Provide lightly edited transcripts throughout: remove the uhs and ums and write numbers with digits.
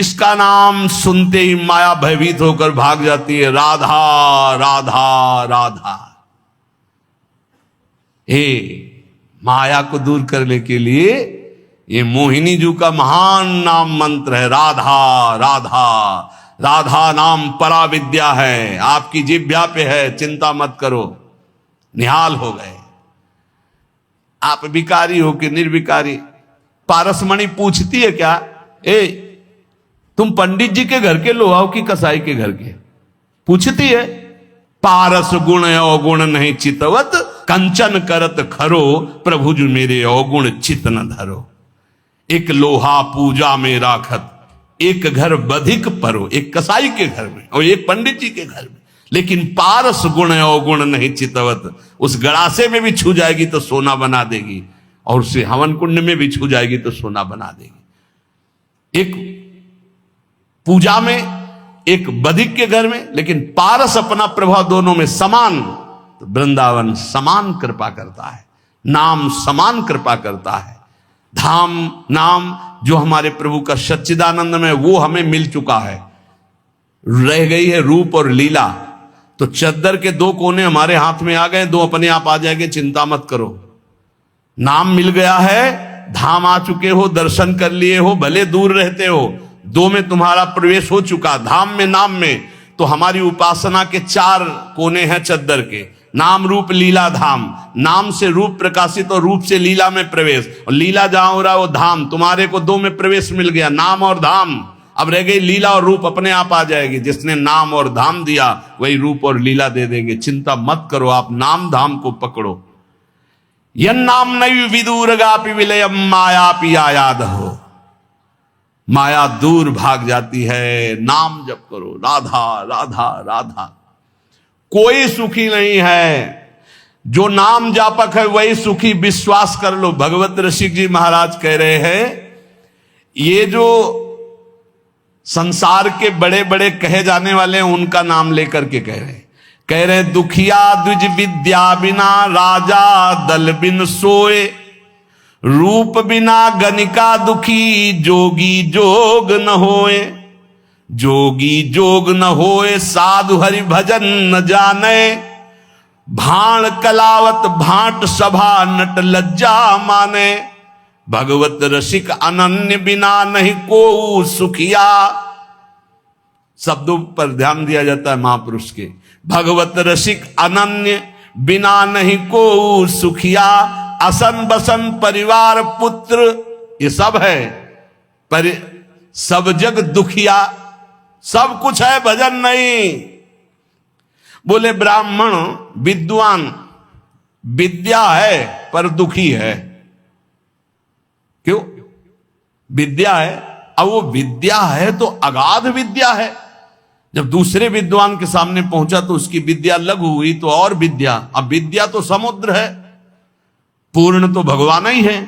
जिसका नाम सुनते ही माया भयभीत होकर भाग जाती है, राधा राधा राधा। हे माया को दूर करने के लिए ये मोहिनी जी का महान नाम मंत्र है, राधा राधा। राधा नाम परा विद्या है, आपकी जिह्वा पे है, चिंता मत करो। निहाल हो गए आप, विकारी हो कि निर्विकारी। पारसमणि पूछती है क्या, ए तुम पंडित जी के घर के लोहाओ की कसाई के घर के? पूछती है। पारस गुण अवगुण नहीं चितवत, कंचन करत खरो, प्रभु जी मेरे अवगुण चित न धरो। एक लोहा पूजा में राखत, एक घर बधिक परो, एक कसाई के घर में और एक पंडित जी के घर में। लेकिन पारस गुण अवगुण नहीं चितवत, उस गड़ासे में भी छू जाएगी तो सोना बना देगी, और उसे हवन कुंड में भी छू जाएगी तो सोना बना देगी। एक पूजा में, एक बधिक के घर में, लेकिन पारस अपना प्रभाव दोनों में समान। तो वृंदावन समान कृपा करता है, नाम समान कृपा करता है। धाम नाम जो हमारे प्रभु का सच्चिदानंद में, वो हमें मिल चुका है। रह गई है रूप और लीला। तो चद्दर के दो कोने हमारे हाथ में आ गए, दो अपने आप आ जाएंगे, चिंता मत करो। नाम मिल गया है, धाम आ चुके हो, दर्शन कर लिए हो, भले दूर रहते हो, दो में तुम्हारा प्रवेश हो चुका, धाम में नाम में। तो हमारी उपासना के चार कोने हैं चद्दर के, नाम रूप लीला धाम। नाम से रूप प्रकाशित और रूप से लीला में प्रवेश, और लीला जहां हो रहा है वो धाम। तुम्हारे को दो में प्रवेश मिल गया, नाम और धाम। अब रह गई लीला और रूप, अपने आप आ जाएगी। जिसने नाम और धाम दिया वही रूप और लीला दे देंगे। चिंता मत करो, आप नाम धाम को पकड़ो। यन नाम नहीं विदूरगापि विलयम मायापि आयाद हो। माया दूर भाग जाती है, नाम जप करो, राधा राधा राधा। कोई सुखी नहीं है, जो नाम जापक है वही सुखी, विश्वास कर लो। भगवत ऋषिक जी महाराज कह रहे हैं, ये जो संसार के बड़े बड़े कहे जाने वाले हैं उनका नाम लेकर के कह रहे दुखिया द्विज विद्या बिना राजा दल बिन सोए, रूप बिना गणिका दुखी जोगी जोग न होए। जोगी जोग न होए साधु हरि भजन न जाने, भाण कलावत भाट सभा नट लज्जा माने। भगवत रसिक अनन्य बिना नहीं को सुखिया। शब्दों पर ध्यान दिया जाता है महापुरुष के। भगवत रसिक अनन्य बिना नहीं को सुखिया। असन बसन परिवार पुत्र ये सब है, पर सब जग दुखिया। सब कुछ है, भजन नहीं। बोले ब्राह्मण विद्वान, विद्या है पर दुखी है। क्यों? विद्या है, अब वो विद्या है तो अगाध विद्या है। जब दूसरे विद्वान के सामने पहुंचा तो उसकी विद्या लघु हुई, तो और विद्या। अब विद्या तो समुद्र है, पूर्ण तो भगवान ही है।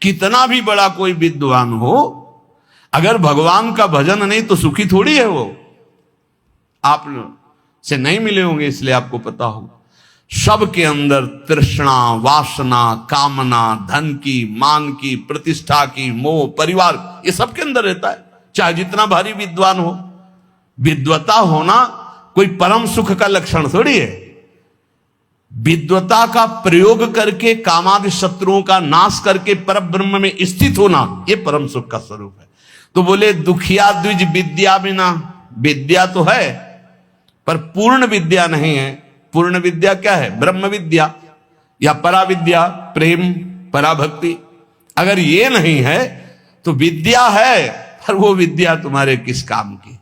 कितना भी बड़ा कोई विद्वान हो, अगर भगवान का भजन नहीं तो सुखी थोड़ी है वो। आप से नहीं मिले होंगे इसलिए आपको पता होगा। सबके अंदर तृष्णा, वासना, कामना, धन की, मान की, प्रतिष्ठा की, मोह, परिवार, ये सबके अंदर रहता है। चाहे जितना भारी विद्वान हो। विद्वता होना कोई परम सुख का लक्षण थोड़ी है। विद्वता का प्रयोग करके कामादि शत्रुओं का नाश करके परब्रह्म में स्थित होना, यह परम सुख का स्वरूप है। तो बोले दुखिया द्विज विद्या बिना, विद्या तो है पर पूर्ण विद्या नहीं है। पूर्ण विद्या क्या है? ब्रह्म विद्या या पराविद्या, प्रेम, पराभक्ति। अगर ये नहीं है तो विद्या है पर वो विद्या तुम्हारे किस काम की?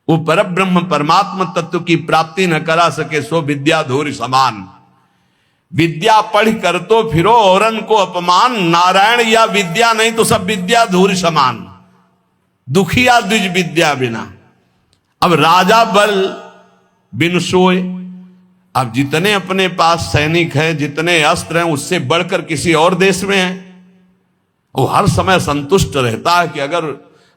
वो परब्रह्म परमात्मा तत्व की प्राप्ति न करा सके सो विद्या धूरि समान। विद्या पढ़ कर तो फिरो औरन को अपमान, नारायण या विद्या नहीं तो सब विद्या धूरि समान। दुखिया द्विज विद्या बिना। अब राजा बल बिन सोए। अब जितने अपने पास सैनिक हैं, जितने अस्त्र हैं, उससे बढ़कर किसी और देश में है, वो हर समय संतुष्ट रहता है कि अगर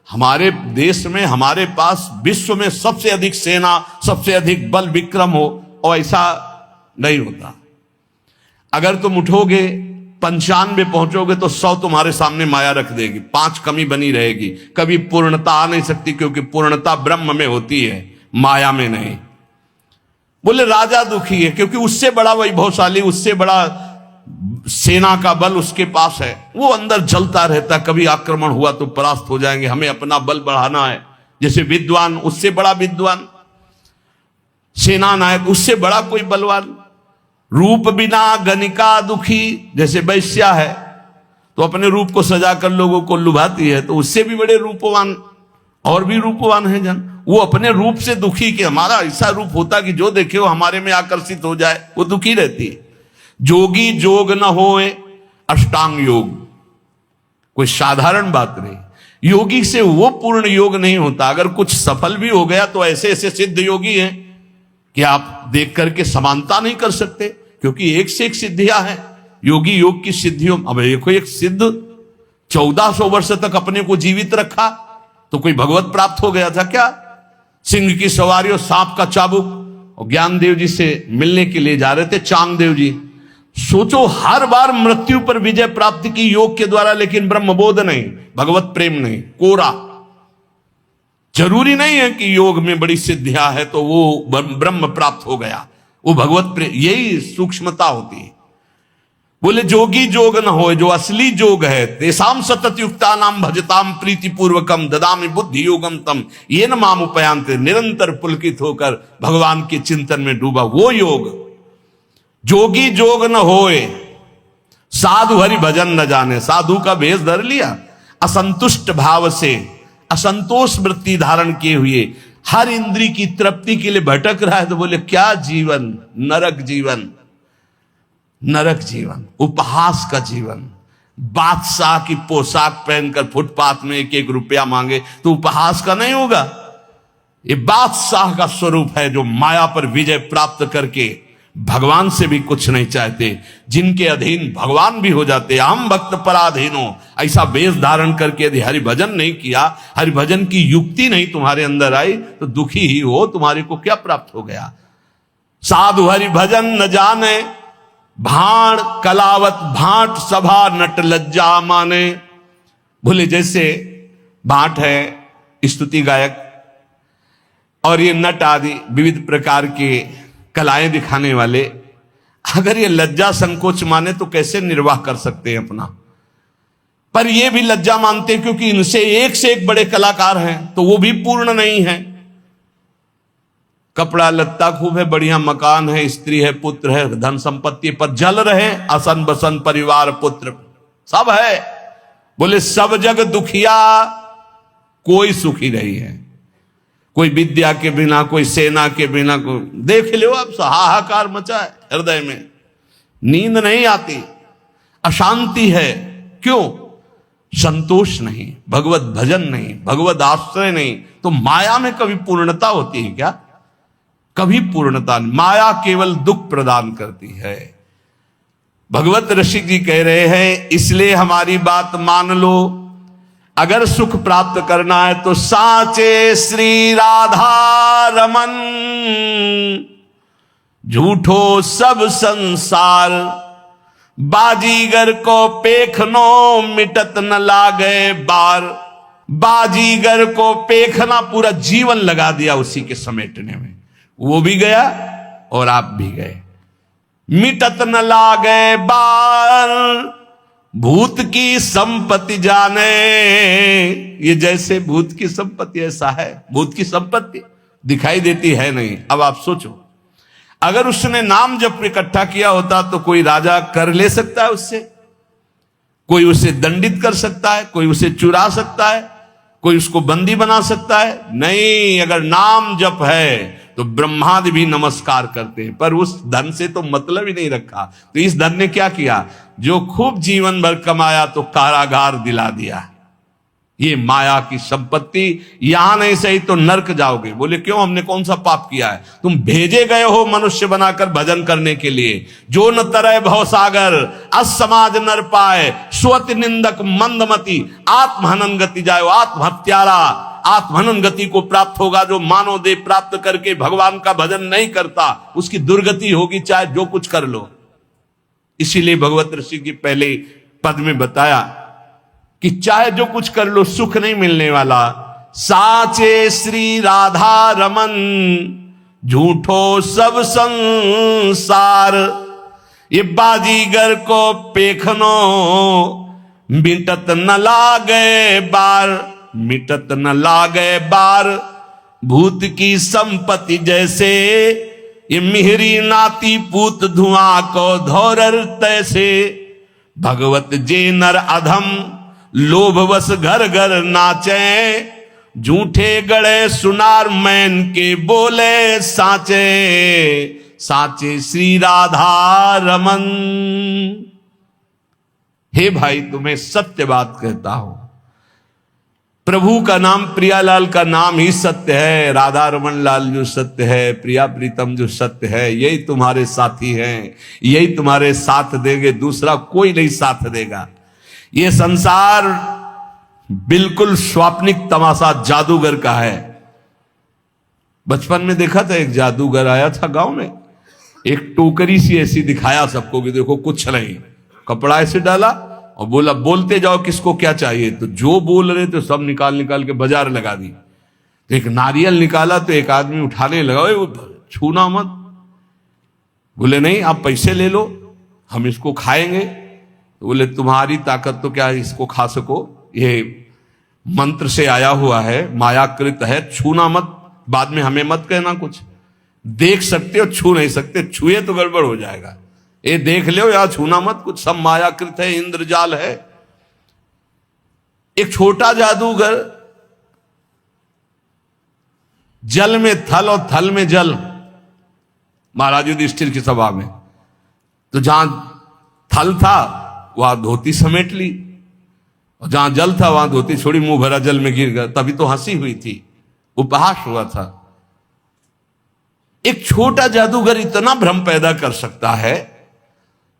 हमारे देश में, हमारे पास विश्व में सबसे अधिक सेना, सबसे अधिक बल विक्रम हो। और ऐसा नहीं होता। अगर तुम उठोगे 95 पहुंचोगे तो 100 तुम्हारे सामने माया रख देगी, 5 कमी बनी रहेगी। कभी पूर्णता आ नहीं सकती, क्योंकि पूर्णता ब्रह्म में होती है, माया में नहीं। बोले राजा दुखी है क्योंकि उससे बड़ा वैभवशाली, उससे बड़ा सेना का बल उसके पास है, वो अंदर जलता रहता, कभी आक्रमण हुआ तो परास्त हो जाएंगे, हमें अपना बल बढ़ाना है। जैसे विद्वान, उससे बड़ा विद्वान, सेना नायक, उससे बड़ा कोई बलवान। रूप बिना गणिका दुखी, जैसे वैश्या है तो अपने रूप को सजाकर लोगों को लुभाती है, तो उससे भी बड़े रूपवान और भी रूपवान है जन, वो अपने रूप से दुखी, कि हमारा ऐसा रूप होता कि जो देखे वो हमारे में आकर्षित हो जाए, वो दुखी रहती है। जोगी जोग न होए अष्टांग योग, कोई साधारण बात नहीं। योगी से वो पूर्ण योग नहीं होता। अगर कुछ सफल भी हो गया तो ऐसे ऐसे सिद्ध योगी हैं कि आप देख करके समानता नहीं कर सकते, क्योंकि एक से एक सिद्धियां हैं योगी योग की सिद्धियों। अब देखो, एक सिद्ध 1400 वर्ष तक अपने को जीवित रखा तो कोई भगवत प्राप्त हो गया था क्या? सिंह की सवारी और सांप का चाबुक, और ज्ञानदेव जी से मिलने के लिए जा रहे थे चांगदेव जी। सोचो, हर बार मृत्यु पर विजय प्राप्ति की योग के द्वारा, लेकिन ब्रह्मबोध नहीं, भगवत प्रेम नहीं, कोरा। जरूरी नहीं है कि योग में बड़ी सिद्धियां है तो वो ब्रह्म प्राप्त हो गया, वो भगवत प्रेम, यही सूक्ष्मता होती है। बोले जोगी जोग न हो, जो असली जोग है, तेसाम सतत युक्ता नाम भजताम प्रीति पूर्वकम ददामि बुद्धि योगम तम ये न माम उपयांते, निरंतर पुलकित होकर भगवान के चिंतन में डूबा, वो योग। जोगी जोग न होए साधु हरि भजन न जाने, साधु का भेष धर लिया, असंतुष्ट भाव से, असंतोष वृत्ति धारण किए हुए, हर इंद्री की तृप्ति के लिए भटक रहा है, तो बोले क्या जीवन, नरक जीवन, नरक जीवन, उपहास का जीवन। बादशाह की पोशाक पहनकर फुटपाथ में 1-1 रुपया मांगे तो उपहास का नहीं होगा। ये बादशाह का स्वरूप है, जो माया पर विजय प्राप्त करके भगवान से भी कुछ नहीं चाहते, जिनके अधीन भगवान भी हो जाते। हम भक्त पराधीनो, ऐसा वेश धारण करके यदि हरिभजन नहीं किया, हरिभजन की युक्ति नहीं तुम्हारे अंदर आई, तो दुखी ही हो, तुम्हारे को क्या प्राप्त हो गया। साधु हरिभजन न जाने, भाण कलावत भाट सभा नट लज्जा माने। बोले जैसे भाट है स्तुति गायक, और ये नट आदि विविध प्रकार के कलाएं दिखाने वाले, अगर ये लज्जा संकोच माने तो कैसे निर्वाह कर सकते हैं अपना। पर ये भी लज्जा मानते हैं क्योंकि इनसे एक से एक बड़े कलाकार हैं, तो वो भी पूर्ण नहीं है। कपड़ा लत्ता खूब है, बढ़िया मकान है, स्त्री है, पुत्र है, धन संपत्ति, पर जल रहे असन बसन परिवार पुत्र सब है। बोले सब जग दुखिया, कोई सुखी नहीं है। कोई विद्या के बिना, कोई सेना के बिना, को देख लो आप, हाहाकार मचा है हृदय में, नींद नहीं आती, अशांति है। क्यों? संतोष नहीं, भगवत भजन नहीं, भगवत आश्रय नहीं। तो माया में कभी पूर्णता होती है क्या? कभी पूर्णता नहीं। माया केवल दुख प्रदान करती है। भगवत ऋषि जी कह रहे हैं, इसलिए हमारी बात मान लो, अगर सुख प्राप्त करना है तो साचे श्री राधा रमन, झूठो सब संसार, बाजीगर को पेखनो मिटत न लागे बार। बाजीगर को पेखना, पूरा जीवन लगा दिया उसी के समेटने में, वो भी गया और आप भी गए। मिटत न लागे बार, भूत की संपत्ति जाने, ये जैसे भूत की संपत्ति ऐसा है। भूत की संपत्ति दिखाई देती है नहीं। अब आप सोचो, अगर उसने नाम जब इकट्ठा किया होता तो कोई राजा कर ले सकता है उससे, कोई उसे दंडित कर सकता है, कोई उसे चुरा सकता है, कोई उसको बंदी बना सकता है? नहीं। अगर नाम जप है तो ब्रह्मादि भी नमस्कार करते हैं, पर उस धन से तो मतलब ही नहीं रखा। तो इस धन ने क्या किया? जो खूब जीवन भर कमाया तो कारागार दिला दिया। ये माया की संपत्ति, यहां नहीं सही तो नरक जाओगे। बोले क्यों? हमने कौन सा पाप किया है? तुम भेजे गए हो मनुष्य बनाकर भजन करने के लिए। जो न तरय भव सागर, असमाज नर पाए, स्वति निंदक मंदमति, आत्महनन गति जायो। आत्महत्यारा आत्महनन गति को प्राप्त होगा। जो मानव देह प्राप्त करके भगवान का भजन नहीं करता, उसकी दुर्गति होगी, चाहे जो कुछ कर लो। इसीलिए भगवत ऋषि की पहले पद में बताया कि चाहे जो कुछ कर लो सुख नहीं मिलने वाला। साचे श्री राधा रमन झूठो सब संसार, ये बाजीगर को पेखनो मिटत न लागे बार, मिटत न लागे बार। भूत की संपत्ति जैसे ये मिहरी नाती पूत धुआं को धोरर तैसे। भगवत जे नर अधम लोभवश घर घर नाचे, झूठे गड़े सुनार मैन के बोले साचे, साचे श्री राधा रमन। हे भाई तुम्हें सत्य बात कहता हूं, प्रभु का नाम प्रियालाल का नाम ही सत्य है। राधा रमन लाल जो सत्य है, प्रिया प्रीतम जो सत्य है, यही तुम्हारे साथी हैं, यही तुम्हारे साथ देंगे, दूसरा कोई नहीं साथ देगा। ये संसार बिल्कुल स्वाप्निक तमाशा जादूगर का है। बचपन में देखा था एक जादूगर आया था गांव में, एक टोकरी सी ऐसी दिखाया सबको कि देखो कुछ नहीं, कपड़ा ऐसे डाला और बोला बोलते जाओ किसको क्या चाहिए। तो जो बोल रहे थे सब निकाल निकाल के बाजार लगा दी। तो एक नारियल निकाला तो एक आदमी उठाने लगा, वो छूना मत। बोले नहीं आप पैसे ले लो, हम इसको खाएंगे। तो बोले तुम्हारी ताकत तो क्या इसको खा सको, ये मंत्र से आया हुआ है, मायाकृत है, छूना मत, बाद में हमें मत कहना कुछ। देख सकते हो छू नहीं सकते, छुए तो गड़बड़ हो जाएगा। ये देख लो या छूना मत, कुछ सब मायाकृत है, इंद्रजाल है। एक छोटा जादूगर जल में थल और थल में जल, महाराज युधिष्ठिर की सभा में, तो जहां थल था वहां धोती समेट ली और जहां जल था वहां धोती छोड़ी, मुंह भरा जल में गिर गया। तभी तो हंसी हुई थी, उपहास हुआ था। एक छोटा जादूगर इतना भ्रम पैदा कर सकता है,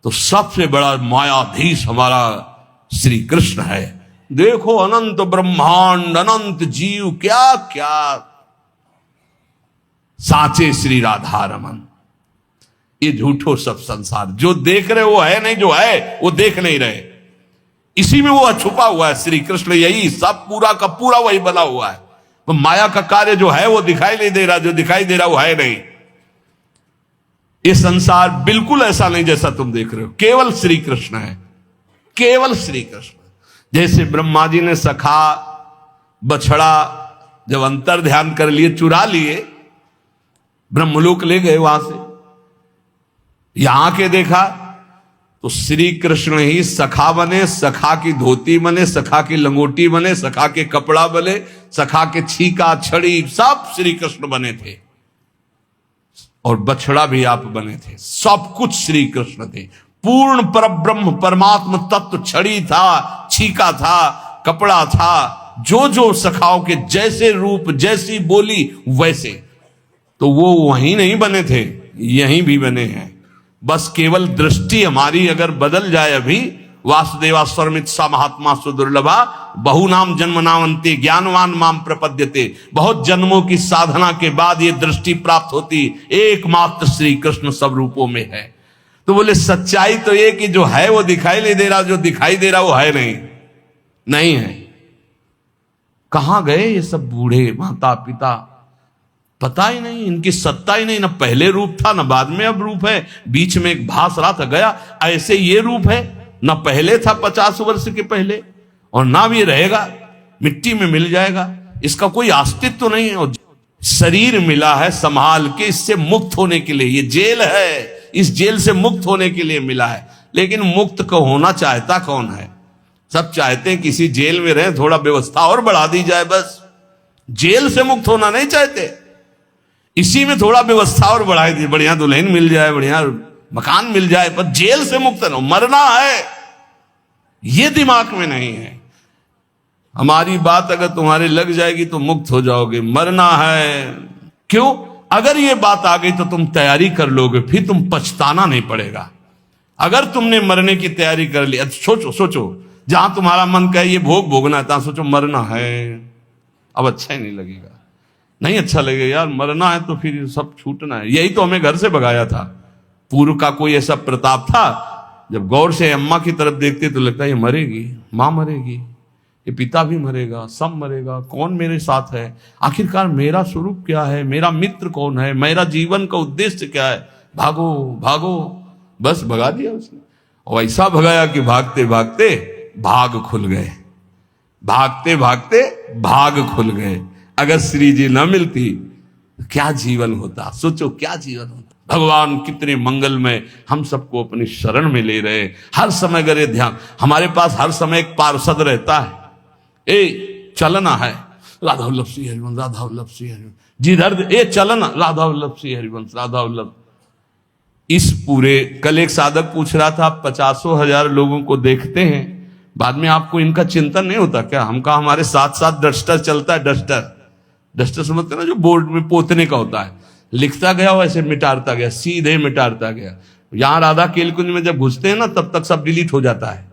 तो सबसे बड़ा मायाधीश हमारा श्री कृष्ण है। देखो अनंत ब्रह्मांड, अनंत जीव, क्या क्या। साचे श्री राधा रमन, ये झूठो सब संसार। जो देख रहे वो है नहीं, जो है वो देख नहीं रहे। इसी में वो छुपा हुआ है श्री कृष्ण, यही सब पूरा का पूरा वही बना हुआ है। तो माया का कार्य जो है वो दिखाई नहीं दे रहा, जो दिखाई दे रहा वो है नहीं। ये संसार बिल्कुल ऐसा नहीं जैसा तुम देख रहे हो, केवल श्री कृष्ण है, केवल श्री कृष्ण। जैसे ब्रह्मा जी ने सखा बछड़ा जब अंतर ध्यान कर लिए, चुरा लिए, ब्रह्मलोक ले गए, वहां से यहां के देखा तो श्री कृष्ण ही सखा बने, सखा की धोती बने, सखा की लंगोटी बने, सखा के कपड़ा बने, सखा के छीका छड़ी सब श्री कृष्ण बने थे। और बछड़ा भी आप बने थे, सब कुछ श्री कृष्ण थे। पूर्ण परब्रह्म परमात्म तत्व छड़ी था, छीका था, कपड़ा था, जो जो सखाओं के जैसे रूप जैसी बोली वैसे। तो वो वहीं नहीं बने थे, यहीं भी बने हैं। बस केवल दृष्टि हमारी अगर बदल जाए। अभी वासुदेवा स्वरमित सा महात्मा सुदुर्लभा बहु नाम जन्म नामंते ज्ञानवान माम प्रपद्यते। बहुत जन्मों की साधना के बाद ये दृष्टि प्राप्त होती, एकमात्र श्री कृष्ण सब रूपों में है। तो बोले सच्चाई तो ये कि जो है वो दिखाई नहीं दे रहा, जो दिखाई दे रहा वो है नहीं, नहीं है। कहां गए ये सब बूढ़े माता पिता, पता ही नहीं, इनकी सत्ता ही नहीं। ना पहले रूप था ना बाद में अब रूप है, बीच में एक भास रहा था गया। ऐसे ये रूप है, ना पहले था 50 वर्ष के पहले और ना भी रहेगा, मिट्टी में मिल जाएगा। इसका कोई अस्तित्व तो नहीं है। और शरीर मिला है संभाल के, इससे मुक्त होने के लिए, ये जेल है, इस जेल से मुक्त होने के लिए मिला है। लेकिन मुक्त को होना चाहता कौन है? सब चाहते हैं किसी जेल में रहे, थोड़ा व्यवस्था और बढ़ा दी जाए, बस। जेल से मुक्त होना नहीं चाहते, इसी में थोड़ा व्यवस्था और बढ़ाई दी, बढ़िया दुल्हन मिल जाए, बढ़िया मकान मिल जाए, पर जेल से मुक्त न, मरना है, ये दिमाग में नहीं है। हमारी बात अगर तुम्हारे लग जाएगी तो मुक्त हो जाओगे, मरना है। क्यों? अगर ये बात आ गई तो तुम तैयारी कर लोगे, फिर तुम पछताना नहीं पड़ेगा। अगर तुमने मरने की तैयारी कर ली, सोचो सोचो, जहां तुम्हारा मन कहे ये भोग भोगना है, तहां सोचो मरना है, अब अच्छा ही नहीं लगेगा, नहीं अच्छा लगेगा यार, मरना है तो फिर सब छूटना है। यही तो हमें घर से भगाया था। पूर्व का कोई ऐसा प्रताप था जब गौर से अम्मा की तरफ देखते तो लगता है ये मरेगी, माँ मरेगी, ये पिता भी मरेगा, सब मरेगा, कौन मेरे साथ है, आखिरकार मेरा स्वरूप क्या है, मेरा मित्र कौन है, मेरा जीवन का उद्देश्य क्या है, भागो भागो। बस भगा दिया उसने, और ऐसा भगाया कि भागते भागते भाग खुल गए, भागते भागते भाग खुल गए। अगर श्री जी न मिलती तो क्या जीवन होता, सोचो क्या जीवन होता। भगवान कितने मंगलमय हम सबको अपनी शरण में ले रहे। हर समय अगर ये ध्यान, हमारे पास हर समय एक पार्षद रहता है, ए चलना है राधा वल्लभ श्री हरिवंश, राधा वल्लभ श्री हरिवंश, जिधर ए चलना राधा वल्लभ श्री हरिवंश, राधा वल्लभ। इस पूरे, कल एक साधक पूछ रहा था, आप 50,000 लोगों को देखते हैं, बाद में आपको इनका चिंतन नहीं होता क्या? हम कहा हमारे साथ साथ डस्टर चलता है, डस्टर, डस्टर समझते हैं ना, जो बोर्ड में पोतने का होता है, लिखता गया वैसे मिटाता गया, सीधे मिटाता गया। यहां राधा केलकुंज में जब घुसते हैं ना, तब तक सब डिलीट हो जाता है,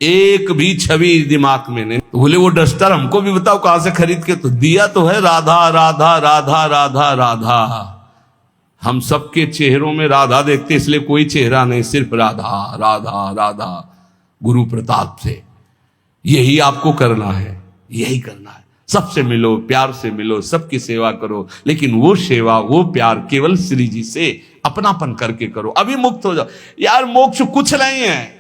एक भी छवि दिमाग में नहीं। तो बोले वो डस्टर हमको भी बताओ कहां से खरीद के, तो दिया तो है राधा राधा राधा राधा राधा। हम सबके चेहरों में राधा देखते, इसलिए कोई चेहरा नहीं, सिर्फ राधा राधा राधा। गुरु प्रताप से यही आपको करना है, यही करना है। सबसे मिलो, प्यार से मिलो, सबकी सेवा करो, लेकिन वो सेवा, वो प्यार केवल श्री जी से अपनापन करके करो। अभी मुक्त हो जाओ यार। मोक्ष कुछ नहीं है,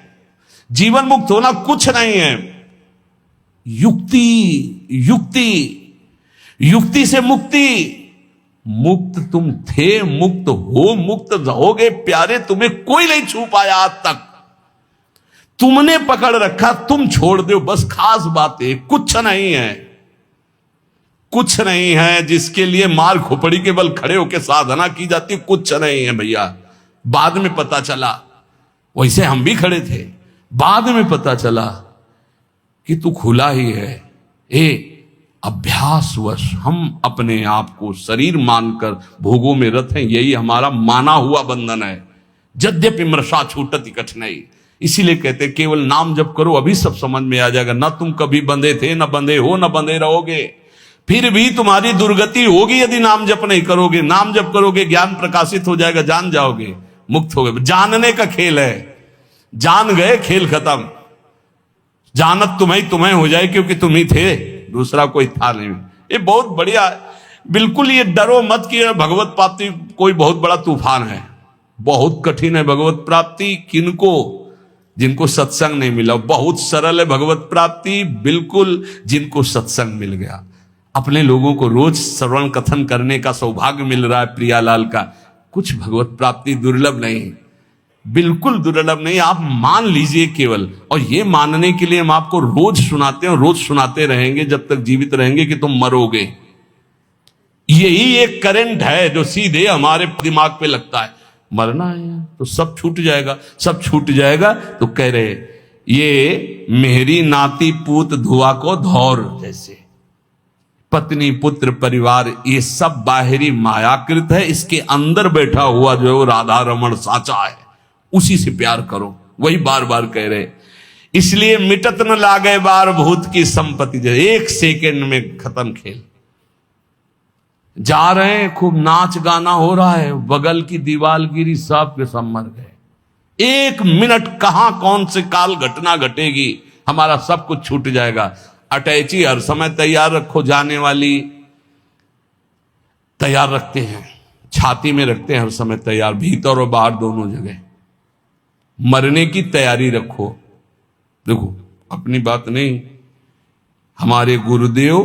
जीवन मुक्त होना कुछ नहीं है। युक्ति युक्ति युक्ति से मुक्ति। मुक्त तुम थे, मुक्त हो, मुक्त रहोगे प्यारे, तुम्हें कोई नहीं छू पाया आज तक। तुमने पकड़ रखा, तुम छोड़ दो, बस खास बात है, कुछ नहीं है, कुछ नहीं है जिसके लिए मार खोपड़ी के बल खड़े होकर साधना की जाती, कुछ नहीं है भैया। बाद में पता चला, वैसे हम भी खड़े थे, बाद में पता चला कि तू खुला ही है। अभ्यासवश हम अपने आप को शरीर मानकर भोगों में रत हैं, यही हमारा माना हुआ बंधन है। यद्यपि मृषा छूटति कठिनाई, इसीलिए कहते केवल नाम जप करो, अभी सब समझ में आ जाएगा। न तुम कभी बंधे थे, न बंधे हो, न बंधे रहोगे, फिर भी तुम्हारी दुर्गति होगी यदि नाम जप नहीं करोगे। नाम जप करोगे, ज्ञान प्रकाशित हो जाएगा, जान जाओगे, मुक्त हो गए। जानने का खेल है, जान गए खेल खत्म। जानत तुम्हें हो जाए, क्योंकि तुम ही थे, दूसरा कोई था नहीं। ये बहुत बढ़िया, बिल्कुल ये डरो मत कि भगवत प्राप्ति कोई बहुत बड़ा तूफान है। बहुत कठिन है भगवत प्राप्ति, किनको? जिनको सत्संग नहीं मिला। बहुत सरल है भगवत प्राप्ति, बिल्कुल जिनको सत्संग मिल गया। अपने लोगों को रोज श्रवण कथन करने का सौभाग्य मिल रहा है प्रियालाल का। कुछ भगवत प्राप्ति दुर्लभ नहीं, बिल्कुल दुर्लभ नहीं। आप मान लीजिए केवल, और ये मानने के लिए हम आपको रोज सुनाते हैं और रोज सुनाते रहेंगे जब तक जीवित रहेंगे कि तुम मरोगे। यही एक करंट है जो सीधे हमारे दिमाग पे लगता है, मरना है तो सब छूट जाएगा, सब छूट जाएगा। तो कह रहे ये मेरी नाती पूत धुआ को धौर जैसे, पत्नी पुत्र परिवार ये सब बाहरी मायाकृत है, इसके अंदर बैठा हुआ जो है वो राधा रमण साचा है, उसी से प्यार करो। वही बार बार कह रहे, इसलिए मिटत न लागे बार भूत की संपत्ति। एक सेकंड में खत्म खेल। जा रहे हैं, खूब नाच गाना हो रहा है, बगल की दीवार गिरी, सब के सब मर गए। एक मिनट कहां कौन से काल घटना घटेगी, हमारा सब कुछ छूट जाएगा। अटैची हर समय तैयार रखो, जाने वाली तैयार रखते हैं, छाती में रखते हैं हर समय तैयार, भीतर और बाहर दोनों जगह। मरने की तैयारी रखो। देखो अपनी बात नहीं, हमारे गुरुदेव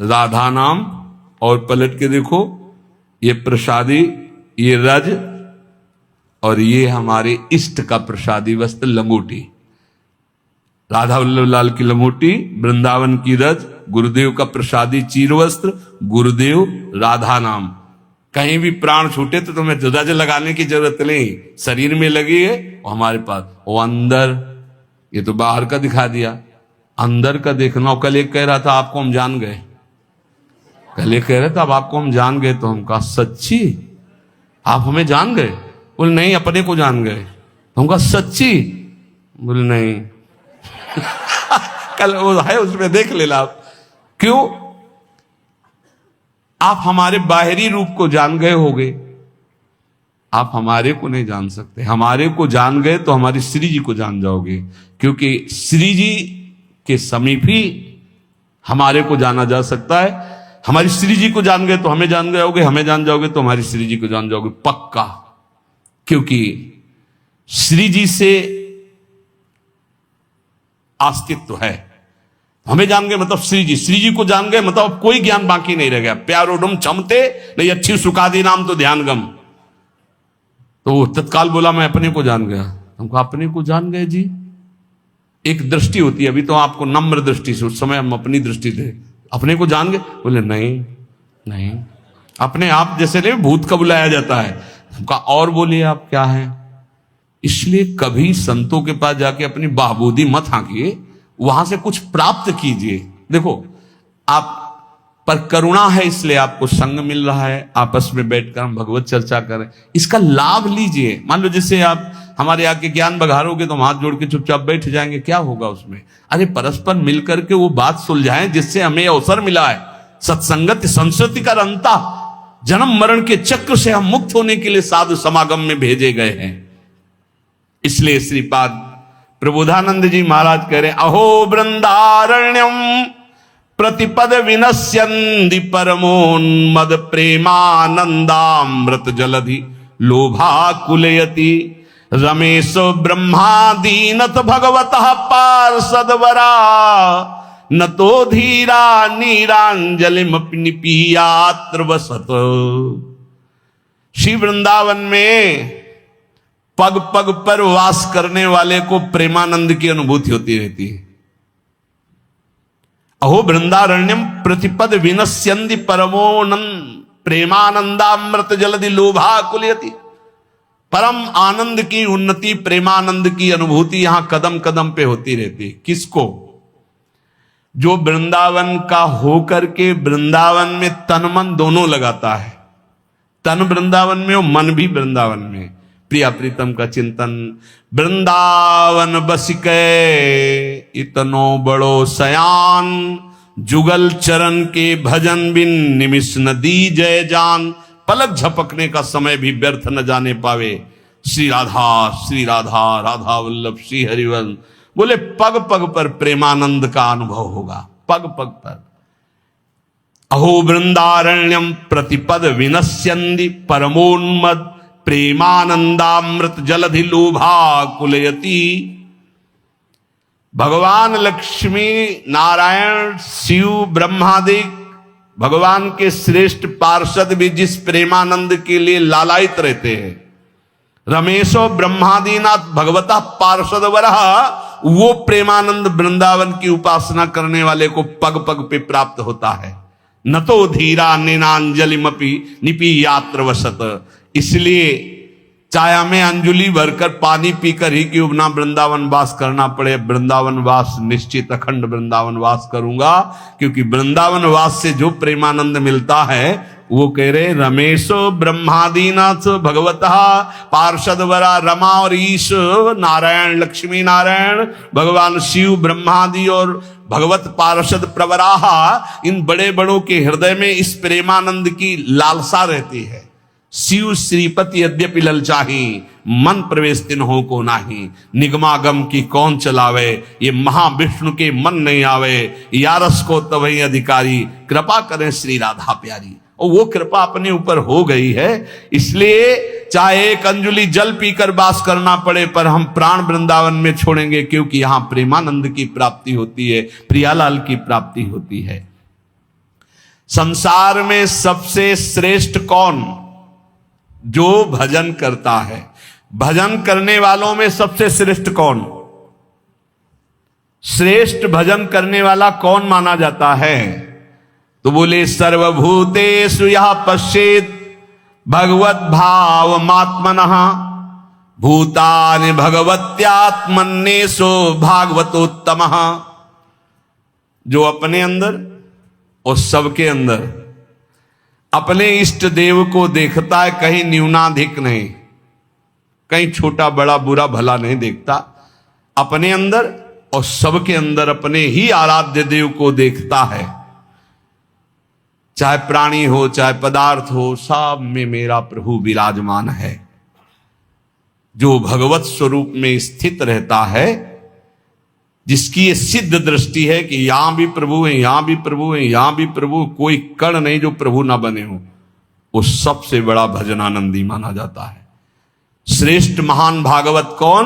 राधा नाम, और पलट के देखो ये प्रसादी, ये रज, और ये हमारे इष्ट का प्रसादी वस्त्र लंगोटी। राधा वल्लभ लाल की लंगोटी, वृंदावन की रज, गुरुदेव का प्रसादी चीर वस्त्र, गुरुदेव राधा नाम। कहीं भी प्राण छूटे तो तुम्हें रज लगाने की जरूरत नहीं, शरीर में लगी है। और हमारे पास वो अंदर, ये तो बाहर का दिखा दिया, अंदर का देखना। कल एक कह रहा था आपको हम जान गए, कल एक कह रहे थे अब आपको हम जान गए। तो हम कहा सच्ची आप हमें जान गए? बोले नहीं, अपने को जान गए। तो हम कहा सच्ची? बोले नहीं। कल वो है उसमें देख लेना आप। क्यों? आप हमारे बाहरी रूप को जान गए होगे, आप हमारे को नहीं जान सकते। हमारे को जान गए तो हमारी श्री जी को जान जाओगे, क्योंकि श्री जी के समीप ही हमारे को जाना जा सकता है। हमारी श्री जी को जान गए तो हमें जान जाओगे, हमें जान जाओगे तो हमारी श्री जी को जान जाओगे पक्का। क्योंकि श्री जी से अस्तित्व है। हमें जान गए मतलब श्री जी को जान गए मतलब अब कोई ज्ञान बाकी नहीं रह गया। प्यारोडम क्षमते नहीं अच्छी सुखादी नाम तो ध्यान गम। तो वो तत्काल बोला मैं अपने को जान गया। हमको अपने को जान गए जी। एक दृष्टि होती है, अभी तो आपको नम्र दृष्टि से, उस समय हम अपनी दृष्टि थे। अपने को जान गए, बोले नहीं नहीं, अपने आप जैसे नहीं भूत का बुलाया जाता है। हमका और बोलिए आप क्या है। इसलिए कभी संतों के पास जाके अपनी बाबूदी मत हाँकिए, वहां से कुछ प्राप्त कीजिए। देखो आप पर करुणा है इसलिए आपको संग मिल रहा है, आपस में बैठकर हम भगवत चर्चा करें, इसका लाभ लीजिए। मान लो जैसे आप हमारे आके ज्ञान बघारोगे तो हम हाथ जोड़ के चुपचाप बैठ जाएंगे, क्या होगा उसमें। अरे परस्पर मिलकर के वो बात सुलझाएं जिससे हमें अवसर मिला है। सत्संगत संस्कृति का रंता, जन्म मरण के चक्र से हम मुक्त होने के लिए साधु समागम में भेजे गए हैं। इसलिए श्रीपाद प्रबोधानंद जी महाराज कह रहे, अहो वृंदारण्यम प्रतिपद विनश्यन्ति परमोन्मद प्रेमानंदामृत जलधि लोभाकुलयति रमेशो ब्रह्मादीनत भगवतः पार्षदवरा न तो धीरा नीरांजलिमपि निपीयात्र वसत। श्री वृंदावन में पग पग पर वास करने वाले को प्रेमानंद की अनुभूति होती रहती है। अहो वृंदारण्यम प्रतिपद विनश्यन्ति परमोनंद प्रेमानंदामृत जलधि लोभाकुलयति। परम आनंद की उन्नति, प्रेमानंद की अनुभूति यहां कदम कदम पे होती रहती है। किसको? जो वृंदावन का होकर के वृंदावन में तन मन दोनों लगाता है। तन वृंदावन में और मन भी वृंदावन में। प्रिया प्रीतम का चिंतन, वृंदावन बसिके इतनो बड़ो सयान, जुगल चरण के भजन बिन निमिष न दी जय जान। पलक झपकने का समय भी व्यर्थ न जाने पावे। श्री राधा राधा वल्लभ श्री हरिवंश। बोले पग पग पर प्रेमानंद का अनुभव होगा, पग पग पर। अहो वृंदारण्यम प्रतिपद विनश्यन्ति परमोन्मद प्रेमानंदामृत जलधि लोभाकुलयति। भगवान लक्ष्मी नारायण शिव ब्रह्मादि भगवान के श्रेष्ठ पार्षद भी जिस प्रेमानंद के लिए लालायित रहते हैं, रमेशो ब्रह्मादीनाथ भगवता पार्षद वरह, वो प्रेमानंद वृंदावन की उपासना करने वाले को पग पग पे प्राप्त होता है। न तो धीरा नेनांजलिमपि निपीयात्र वसत। इसलिए चाहे में अंजुलि भरकर पानी पीकर ही क्यों ना वृंदावन वास करना पड़े, वृंदावन वास निश्चित अखंड वृंदावन वास करूंगा। क्योंकि वृंदावन वास से जो प्रेमानंद मिलता है वो कह रहे रमेशो ब्रह्मादीनाथ भगवतः पार्षदवरा। रमा और ईश नारायण लक्ष्मी नारायण भगवान शिव ब्रह्मादि और भगवत पार्षद प्रवराहा, इन बड़े बड़ों के हृदय में इस प्रेमानंद की लालसा रहती है। शिव श्रीपति यद्यपि ललचाही, मन प्रवेश तिन्हों को नाही। निगमागम की कौन चलावे, ये महाविष्णु के मन नहीं आवे। यारस को तवही अधिकारी, कृपा करें श्री राधा प्यारी। और वो कृपा अपने ऊपर हो गई है। इसलिए चाहे एक अंजुलि जल पीकर वास करना पड़े, पर हम प्राण वृंदावन में छोड़ेंगे, क्योंकि यहां प्रेमानंद की प्राप्ति होती है, प्रियालाल की प्राप्ति होती है। संसार में सबसे श्रेष्ठ कौन? जो भजन करता है। भजन करने वालों में सबसे श्रेष्ठ कौन? श्रेष्ठ भजन करने वाला कौन माना जाता है? तो बोले सर्वभूतेषु यः पश्येत् भगवत भावमात्मनः भूतानि भगवत्यात्मन्येषु भागवतोत्तमः। जो अपने अंदर और सबके अंदर अपने इष्ट देव को देखता है, कहीं न्यूनाधिक नहीं, कहीं छोटा बड़ा बुरा भला नहीं देखता। अपने अंदर और सबके अंदर अपने ही आराध्य देव को देखता है। चाहे प्राणी हो चाहे पदार्थ हो, सब में मेरा प्रभु विराजमान है। जो भगवत स्वरूप में स्थित रहता है, जिसकी ये सिद्ध दृष्टि है कि यहां भी प्रभु है, यहां भी प्रभु है, यहां भी प्रभु, कोई कण नहीं जो प्रभु ना बने हो, वो सबसे बड़ा भजनानंदी माना जाता है। श्रेष्ठ महान भागवत कौन?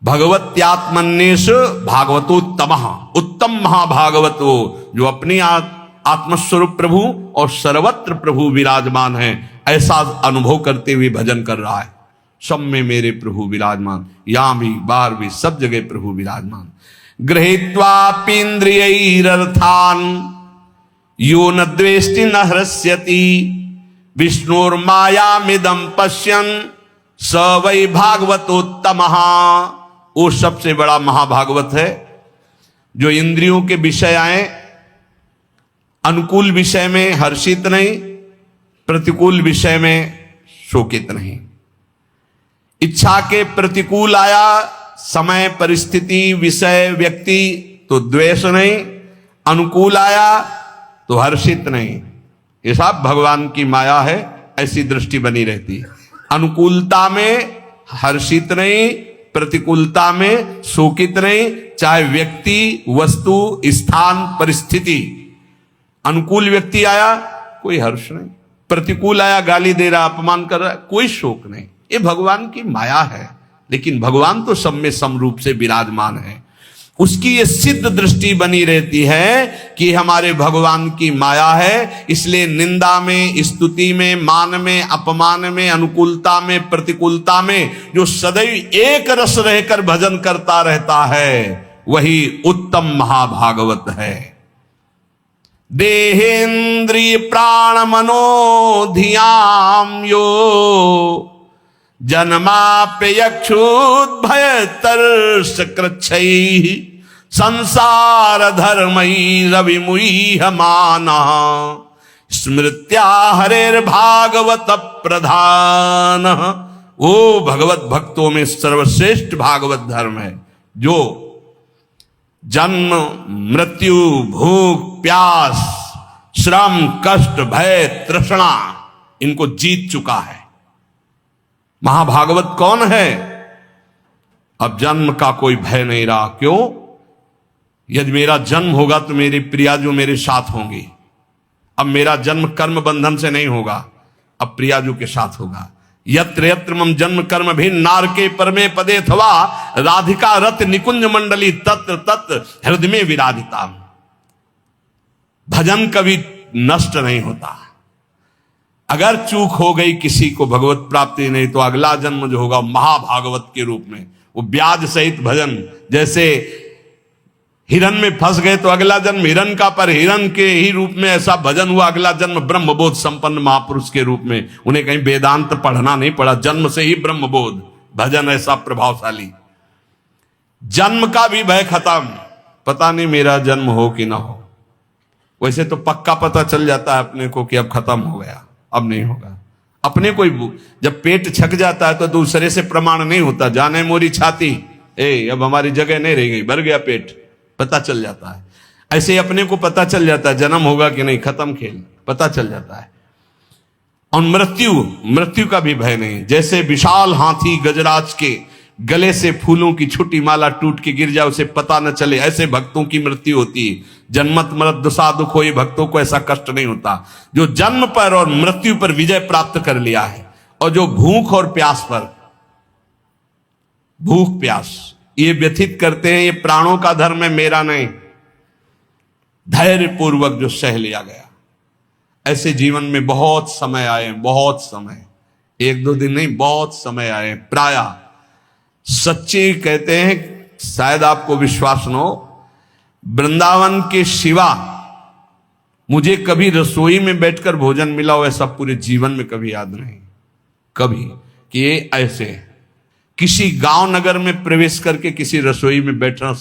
भगवत्यात्मन्येष भागवतोत्तमः, उत्तम महाभागवत वो जो अपनी आत्मस्वरूप प्रभु और सर्वत्र प्रभु विराजमान है, ऐसा अनुभव करते हुए भजन कर रहा है। सब में मेरे प्रभु विराजमान, यहां भी बाहर भी सब जगह प्रभु विराजमान। गृहीत्वापीन्द्रियैरर्थान् यो न द्वेष्टि न हृष्यति विष्णुर्मायामिदं पश्यन् स वै भागवतोत्तमः। वो सबसे बड़ा महाभागवत है जो इंद्रियों के विषय आए, अनुकूल विषय में हर्षित नहीं, प्रतिकूल विषय में शोकित नहीं। इच्छा के प्रतिकूल आया समय, परिस्थिति, विषय, व्यक्ति तो द्वेष नहीं, अनुकूल आया तो हर्षित नहीं। ये सब भगवान की माया है, ऐसी दृष्टि बनी रहती है। अनुकूलता में हर्षित नहीं, प्रतिकूलता में शोकित नहीं, चाहे व्यक्ति, वस्तु, स्थान, परिस्थिति। अनुकूल व्यक्ति आया कोई हर्ष नहीं, प्रतिकूल आया गाली दे रहा, अपमान कर रहा, कोई शोक नहीं। ये भगवान की माया है। लेकिन भगवान तो सब में समरूप से विराजमान है। उसकी ये सिद्ध दृष्टि बनी रहती है कि हमारे भगवान की माया है, इसलिए निंदा में, स्तुति में, मान में, अपमान में, अनुकूलता में, प्रतिकूलता में जो सदैव एक रस रहकर भजन करता रहता है, वही उत्तम महाभागवत है। देहेन्द्रिय प्राण मनो धियाम यो जन्माप्यक्षुद्भय तर्ष कृच्छैः संसार धर्मैः रविमुह्य मानः स्मृत्या हरेर्भागवत प्रधानः। वो भगवत भक्तों में सर्वश्रेष्ठ भागवत धर्म है जो जन्म, मृत्यु, भूख, प्यास, श्रम, कष्ट, भय, तृष्णा इनको जीत चुका है। महाभागवत कौन है? अब जन्म का कोई भय नहीं रहा। क्यों? यदि मेरा जन्म होगा तो मेरी प्रिया जो मेरे साथ होंगी। अब मेरा जन्म कर्म बंधन से नहीं होगा, अब प्रिया जो के साथ होगा। यत्र यत्र मम जन्म कर्म भी नारके परमे पदे अथवा राधिका रत निकुंज मंडली तत्र तत्र हृदय में विराजिता। भजन कभी नष्ट नहीं होता। अगर चूक हो गई किसी को भगवत प्राप्ति नहीं, तो अगला जन्म जो होगा महाभागवत के रूप में, वो ब्याज सहित भजन। जैसे हिरन में फंस गए तो अगला जन्म हिरन का, पर हिरन के ही रूप में ऐसा भजन हुआ। अगला जन्म ब्रह्मबोध संपन्न महापुरुष के रूप में। उन्हें कहीं वेदांत पढ़ना नहीं पड़ा, जन्म से ही ब्रह्मबोध। भजन ऐसा प्रभावशाली। जन्म का भी भय खत्म, पता नहीं मेरा जन्म हो कि ना हो। वैसे तो पक्का पता चल जाता है अपने को कि अब खत्म हो गया, अब नहीं होगा। अपने को जब पेट छक जाता है तो दूसरे से प्रमाण नहीं होता। जाने मोरी छाती, अब हमारी जगह नहीं रह गई, भर गया पेट, पता चल जाता है। ऐसे अपने को पता चल जाता है जन्म होगा कि नहीं, खत्म खेल, पता चल जाता है। और मृत्यु का भी भय नहीं। जैसे विशाल हाथी गजराज के गले से फूलों की छोटी माला टूट के गिर जाए, उसे पता न चले, ऐसे भक्तों की मृत्यु होती है। जन्मत मरत दुसा दुख हो, ये भक्तों को ऐसा कष्ट नहीं होता। जो जन्म पर और मृत्यु पर विजय प्राप्त कर लिया है, और जो भूख और प्यास पर, भूख प्यास ये व्यथित करते हैं, ये प्राणों का धर्म है, मेरा नहीं। धैर्य पूर्वक जो सह लिया गया। ऐसे जीवन में बहुत समय आए, बहुत समय, एक दो दिन नहीं, बहुत समय आए। प्राय सच्चे कहते हैं, शायद आपको विश्वास न हो, वृंदावन के सिवा मुझे कभी रसोई में बैठकर भोजन मिला हो ऐसा पूरे जीवन में कभी याद नहीं। कभी कि ये ऐसे किसी गांव नगर में प्रवेश करके किसी रसोई में बैठना,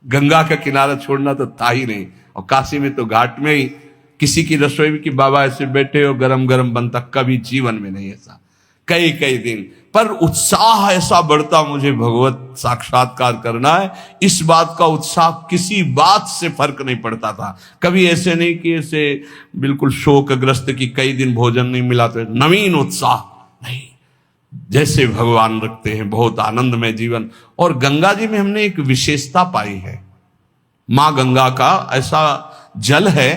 गंगा का किनारा छोड़ना तो था ही नहीं। और काशी में तो घाट में ही किसी की रसोई में कि बाबा ऐसे बैठे हो, गरम गरम बनता, कभी जीवन में नहीं ऐसा। कई कई दिन पर उत्साह ऐसा बढ़ता, मुझे भगवत साक्षात्कार करना है। इस बात का उत्साह किसी बात से फर्क नहीं पड़ता था। कभी ऐसे नहीं कि ऐसे बिल्कुल शोकग्रस्त की कई दिन भोजन नहीं मिला तो नवीन उत्साह नहीं। जैसे भगवान रखते हैं, बहुत आनंदमय जीवन। और गंगा जी में हमने एक विशेषता पाई है, मां गंगा का ऐसा जल है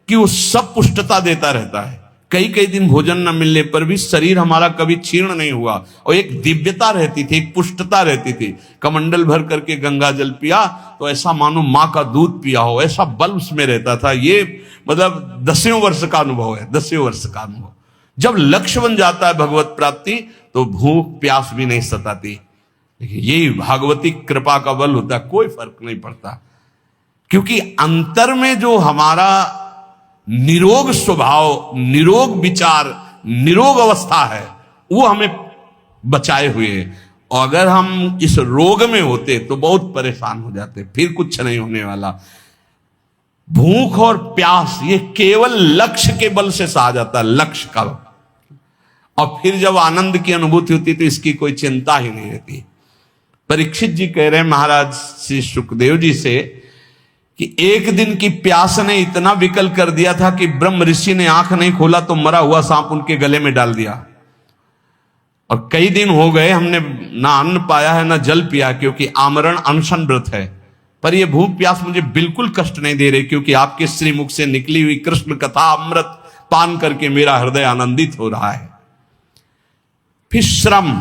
कि वो सब पुष्टता देता रहता है। कई कई दिन भोजन न मिलने पर भी शरीर हमारा कभी क्षीण नहीं हुआ, और एक दिव्यता रहती थी, एक पुष्टता रहती थी। कमंडल भर करके गंगा जल पिया तो ऐसा मानो माँ का दूध पिया हो, ऐसा बल उसमें रहता था। ये मतलब 10वें वर्ष का अनुभव है, 10वें वर्ष का अनुभव। जब लक्ष्य बन जाता है भगवत प्राप्ति तो भूख प्यास भी नहीं सताती। यही भागवती कृपा का बल होता है, कोई फर्क नहीं पड़ता, क्योंकि अंतर में जो हमारा निरोग स्वभाव, निरोग विचार, निरोग अवस्था है, वो हमें बचाए हुए है। और अगर हम इस रोग में होते तो बहुत परेशान हो जाते, फिर कुछ नहीं होने वाला। भूख और प्यास ये केवल लक्ष्य के बल से सहा जाता है, लक्ष्य का। और फिर जब आनंद की अनुभूति होती तो इसकी कोई चिंता ही नहीं रहती। परीक्षित जी कह रहे हैं महाराज श्री सुखदेव जी से कि एक दिन की प्यास ने इतना विकल कर दिया था कि ब्रह्म ऋषि ने आंख नहीं खोला तो मरा हुआ सांप उनके गले में डाल दिया। और कई दिन हो गए हमने ना अन्न पाया है ना जल पिया, क्योंकि आमरण अनशन व्रत है। पर यह भूख प्यास मुझे बिल्कुल कष्ट नहीं दे रही, क्योंकि आपके श्रीमुख से निकली हुई कृष्ण कथा अमृत पान करके मेरा हृदय आनंदित हो रहा है। फिर श्रम,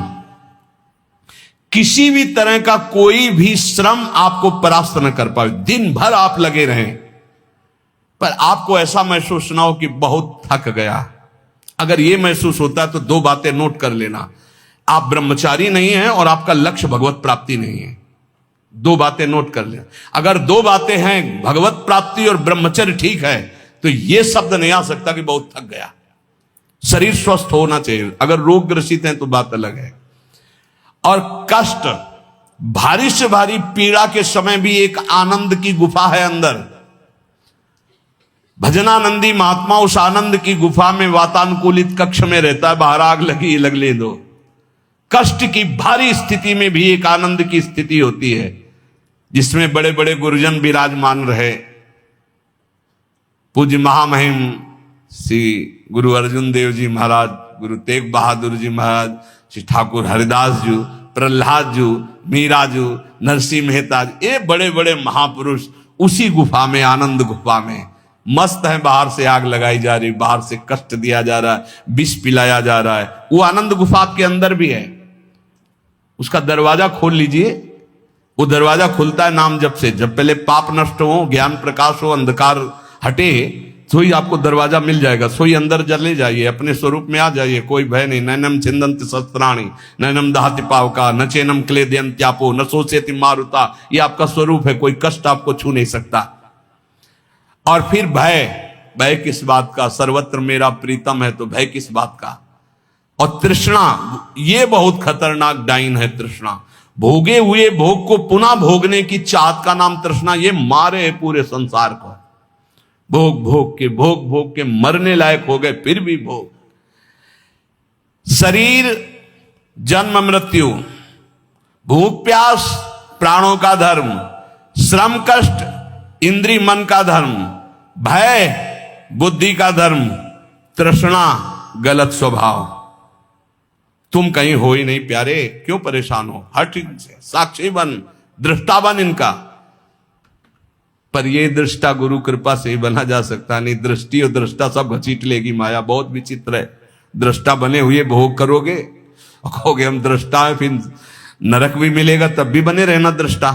किसी भी तरह का कोई भी श्रम आपको परास्त न कर पाए। दिन भर आप लगे रहें पर आपको ऐसा महसूस ना हो कि बहुत थक गया। अगर यह महसूस होता है तो दो बातें नोट कर लेना, आप ब्रह्मचारी नहीं हैं और आपका लक्ष्य भगवत प्राप्ति नहीं है। दो बातें नोट कर लेना। अगर दो बातें हैं, भगवत प्राप्ति और ब्रह्मचर्य ठीक है, तो यह शब्द नहीं आ सकता कि बहुत थक गया। शरीर स्वस्थ होना चाहिए, अगर रोग ग्रसित हैं तो बात अलग है। और कष्ट, भारी से भारी पीड़ा के समय भी एक आनंद की गुफा है अंदर। भजनानंदी महात्मा उस आनंद की गुफा में वातानुकूलित कक्ष में रहता है, बाहर आग लगी लगने दो। कष्ट की भारी स्थिति में भी एक आनंद की स्थिति होती है, जिसमें बड़े बड़े गुरुजन विराजमान रहे। पूज्य महामहिम श्री गुरु अर्जुन देव जी महाराज, गुरु तेग बहादुर जी महाराज, श्री ठाकुर हरिदास जी, प्रहलाद जी, मीरा जी, नरसिंह मेहता जी, ये बड़े बड़े महापुरुष उसी गुफा में, आनंद गुफा में मस्त है। बाहर से आग लगाई जा रही, बाहर से कष्ट दिया जा रहा है, विष पिलाया जा रहा है, वो आनंद गुफा आपके अंदर भी है। उसका दरवाजा खोल लीजिए, वो दरवाजा खुलता है नाम जप से। जब पहले पाप नष्ट हो, ज्ञान प्रकाश हो, अंधकार हटे, सोई आपको दरवाजा मिल जाएगा। सोई अंदर चले जाइए, अपने स्वरूप में आ जाइए, कोई भय नहीं। नैनम छिंदंत शस्त्राणि नैनम दहति पावका न चैनम क्लेदयन्त्यापो न शोषयति मारुता। ये आपका स्वरूप है, कोई कष्ट आपको छू नहीं सकता। और फिर भय, भय किस बात का? सर्वत्र मेरा प्रीतम है, तो भय किस बात का? और तृष्णा, ये बहुत खतरनाक डाइन है तृष्णा। भोगे हुए भोग को पुनः भोगने की चाहत का नाम तृष्णा। ये मारे है पूरे संसार को। भोग भोग के मरने लायक हो गए, फिर भी भोग। शरीर जन्म मृत्यु, भूख प्यास प्राणों का धर्म, श्रम कष्ट इंद्री मन का धर्म, भय बुद्धि का धर्म, तृष्णा गलत स्वभाव। तुम कहीं हो ही नहीं प्यारे, क्यों परेशान हो? हट इनसे, साक्षी बन, दृष्टा बन इनका। पर ये दृष्टा गुरु कृपा से ही बना जा सकता नहीं। दृष्टि और दृष्टा सब घसीट लेगी माया, बहुत विचित्र है। दृष्टा बने हुए भोग करोगे और कहोगे हम दृष्टा है, फिर नरक भी मिलेगा, तब भी बने रहना दृष्टा।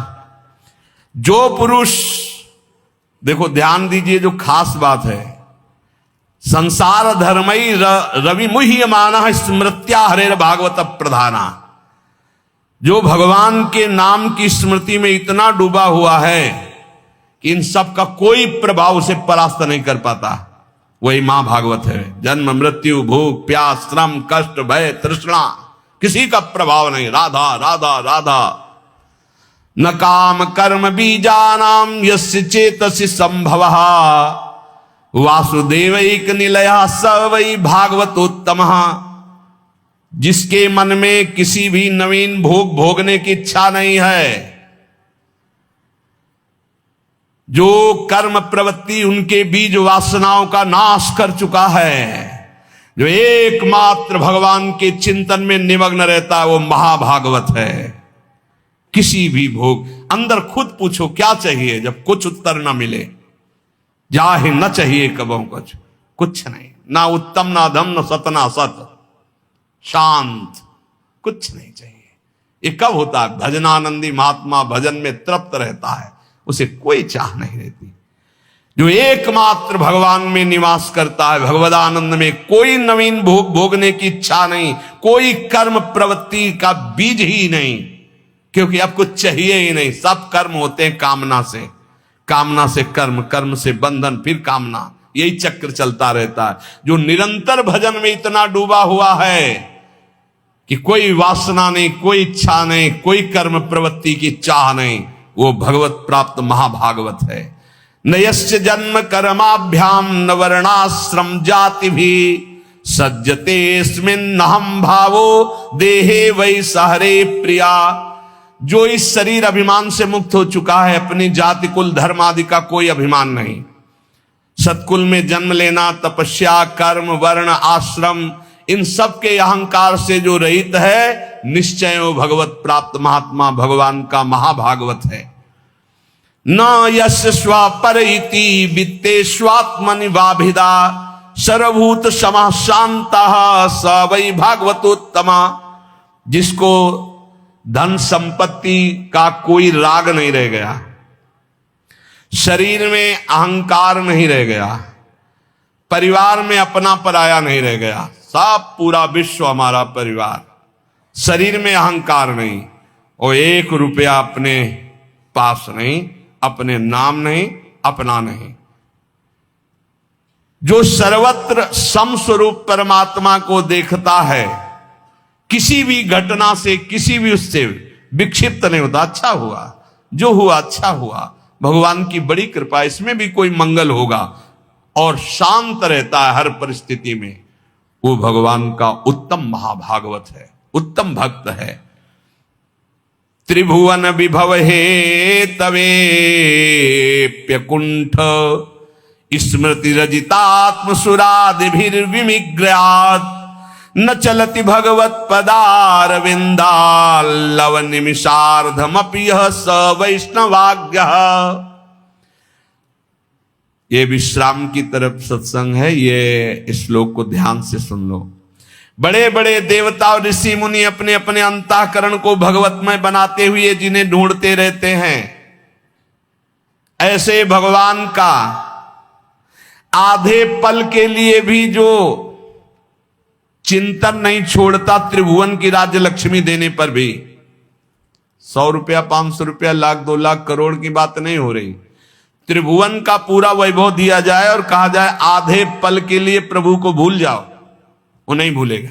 जो पुरुष, देखो ध्यान दीजिए, जो खास बात है, संसार धर्मई रवि मुह्यमानः स्मृत्या हरेर भागवत प्रधाना। जो भगवान के नाम की स्मृति में इतना डूबा हुआ है कि इन सब का कोई प्रभाव उसे परास्त नहीं कर पाता, वही मां भागवत है। जन्म मृत्यु भूख प्यास श्रम कष्ट भय तृष्णा, किसी का प्रभाव नहीं। राधा राधा राधा। न काम कर्म बीजानाम यस्य चेतसि संभवः वासुदेवैक निलयः स वै भागवतोत्तमः। जिसके मन में किसी भी नवीन भोग भोगने की इच्छा नहीं है, जो कर्म प्रवृत्ति उनके बीज वासनाओं का नाश कर चुका है, जो एकमात्र भगवान के चिंतन में निमग्न रहता है वो महाभागवत है। किसी भी भोग अंदर खुद पूछो क्या चाहिए, जब कुछ उत्तर ना मिले, जाहे न चाहिए कबों कुछ नहीं, ना उत्तम ना धम न सत ना सत, शांत, कुछ नहीं चाहिए। ये कब होता है? भजनानंदी महात्मा भजन में तृप्त रहता है, उसे कोई चाह नहीं रहती। जो एकमात्र भगवान में निवास करता है, भगवदानंद में कोई नवीन भोग भोगने की इच्छा नहीं, कोई कर्म प्रवृत्ति का बीज ही नहीं, क्योंकि अब कुछ चाहिए ही नहीं। सब कर्म होते हैं कामना से, कामना से कर्म, कर्म से बंधन, फिर कामना, यही चक्र चलता रहता है। जो निरंतर भजन में इतना डूबा हुआ है कि कोई वासना नहीं, कोई इच्छा नहीं, कोई कर्म प्रवृत्ति की चाह नहीं, वो भगवत प्राप्त महाभागवत है। नयश्च जन्म कर्माभ्याम न वर्णाश्रम जाति भी सज्जते स्मिन्नहं भावो देहे वै सहरे प्रिया। जो इस शरीर अभिमान से मुक्त हो चुका है, अपनी जाति कुल धर्म आदि का कोई अभिमान नहीं, सत्कुल में जन्म लेना, तपस्या, कर्म, वर्ण, आश्रम, इन सब के अहंकार से जो रहित है, निश्चय वो भगवत प्राप्त महात्मा भगवान का महाभागवत है। न यस्य स्वपर इति वित्तेष्वात्मनि वाभिदा सर्वभूत समाः शान्तः स वै भागवतोत्तमा। जिसको धन संपत्ति का कोई राग नहीं रह गया, शरीर में अहंकार नहीं रह गया, परिवार में अपना पराया नहीं रह गया, सब पूरा विश्व हमारा परिवार, शरीर में अहंकार नहीं, और 1 रुपया अपने पास नहीं, अपने नाम नहीं, अपना नहीं। जो सर्वत्र समस्वरूप परमात्मा को देखता है, किसी भी घटना से, किसी भी उससे विक्षिप्त नहीं होता। अच्छा हुआ, जो हुआ अच्छा हुआ, भगवान की बड़ी कृपा, इसमें भी कोई मंगल होगा, और शांत रहता है हर परिस्थिति में, वो भगवान का उत्तम महाभागवत है, उत्तम भक्त है। त्रिभुवन विभव हे तवेप्यकुंठ स्मृति रजितात्म सुरादिभिर्विमिग्रयात् न चलति भगवत पदारविंदाल्लव निमिषार्धमपि यः स वैष्णवाज्ञः। ये विश्राम की तरफ सत्संग है, ये श्लोक को ध्यान से सुन लो। बड़े बड़े देवता और ऋषि मुनि अपने अपने अंतःकरण को भगवतमय बनाते हुए जिन्हें ढूंढते रहते हैं, ऐसे भगवान का आधे पल के लिए भी जो चिंतन नहीं छोड़ता, त्रिभुवन की राज्य लक्ष्मी देने पर भी, 100 रुपया, 500 रुपया, लाख, 2 लाख, करोड़ की बात नहीं हो रही, त्रिभुवन का पूरा वैभव दिया जाए और कहा जाए आधे पल के लिए प्रभु को भूल जाओ, वो नहीं भूलेगा।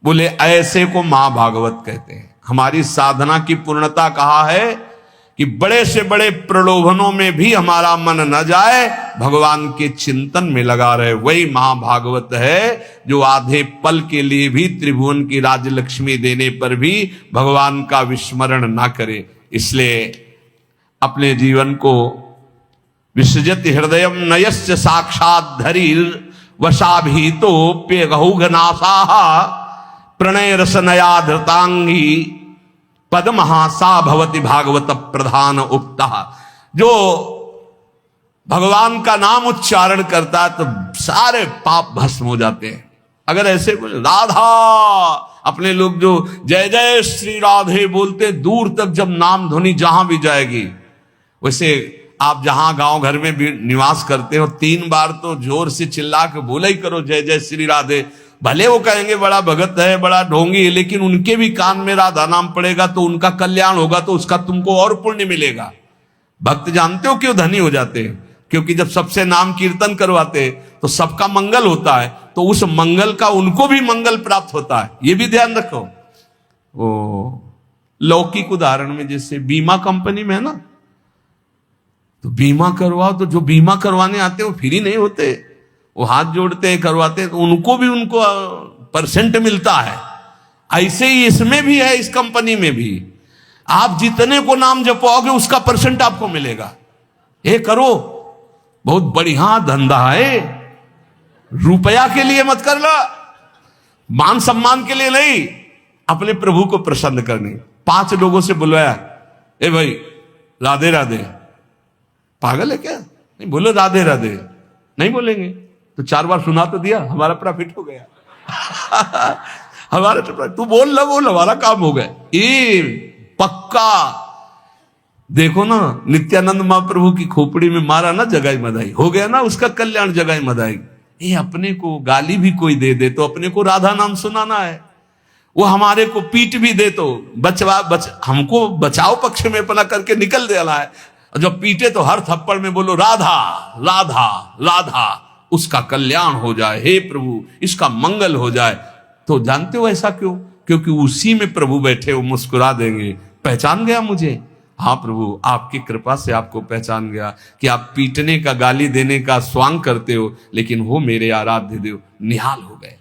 बोले ऐसे को महाभागवत कहते हैं। हमारी साधना की पूर्णता कहा है कि बड़े से बड़े प्रलोभनों में भी हमारा मन न जाए, भगवान के चिंतन में लगा रहे, वही महाभागवत है। जो आधे पल के लिए भी त्रिभुवन की राजलक्ष्मी देने पर भी भगवान का विस्मरण ना करे। इसलिए अपने जीवन को विसृजति हृदयम नयस्य साक्षात् धरीर वशाभीतोप्यगहुघनासाः प्रणय रसनया धृतांगी पद्महासा भवति भागवत प्रधान उक्ता। जो भगवान का नाम उच्चारण करता है तो सारे पाप भस्म हो जाते हैं। अगर ऐसे कुछ राधा, अपने लोग जो जय जय श्री राधे बोलते, दूर तक जब नाम ध्वनि जहां भी जाएगी, वैसे आप जहां गांव घर में भी निवास करते हो, 3 बार तो जोर से चिल्ला के बोला ही करो जय जय श्री राधे। भले वो कहेंगे बड़ा भगत है, बड़ा ढोंगी है, लेकिन उनके भी कान में राधा नाम पड़ेगा तो उनका कल्याण होगा, तो उसका तुमको और पुण्य मिलेगा। भक्त जानते हो क्यों धनी हो जाते हैं? क्योंकि जब सबसे नाम कीर्तन करवाते तो सबका मंगल होता है, तो उस मंगल का उनको भी मंगल प्राप्त होता है। ये भी ध्यान रखो। ओ लौकिक उदाहरण में जैसे बीमा कंपनी में है ना, तो बीमा करवाओ, तो जो बीमा करवाने आते हैं वो फ्री नहीं होते, वो हाथ जोड़ते हैं, करवाते हैं, तो उनको भी उनको परसेंट मिलता है। ऐसे ही इसमें भी है, इस कंपनी में भी आप जितने को नाम जपवाओगे उसका परसेंट आपको मिलेगा। ये करो, बहुत बढ़िया धंधा है। रुपया के लिए मत कर लो, मान सम्मान के लिए नहीं, अपने प्रभु को प्रसन्न करने। 5 लोगों से बुलवाया, ए भाई राधे राधे। पागल है क्या? नहीं बोलो राधे राधे, नहीं बोलेंगे तो 4 बार सुना तो दिया, हमारा प्रॉफिट हो गया। हमारा तो तू बोल ना, बोल, हमारा काम हो गया। ये पक्का देखो ना, नित्यानंद महाप्रभु की खोपड़ी में मारा ना जगाई मदाई, हो गया ना उसका कल्याण जगाई मदाई। ये अपने को गाली भी कोई दे दे तो अपने को राधा नाम सुनाना है, वो हमारे को पीट भी दे तो हमको बचाव पक्ष में अपना करके निकल देना है। जब पीटे तो हर थप्पड़ में बोलो राधा राधा राधा, उसका कल्याण हो जाए, हे प्रभु इसका मंगल हो जाए। तो जानते हो ऐसा क्यों? क्योंकि उसी में प्रभु बैठे, वो मुस्कुरा देंगे, पहचान गया मुझे, हाँ प्रभु आपकी कृपा से आपको पहचान गया कि आप पीटने का गाली देने का स्वांग करते हो, लेकिन वो मेरे आराध्य देव निहाल हो गए।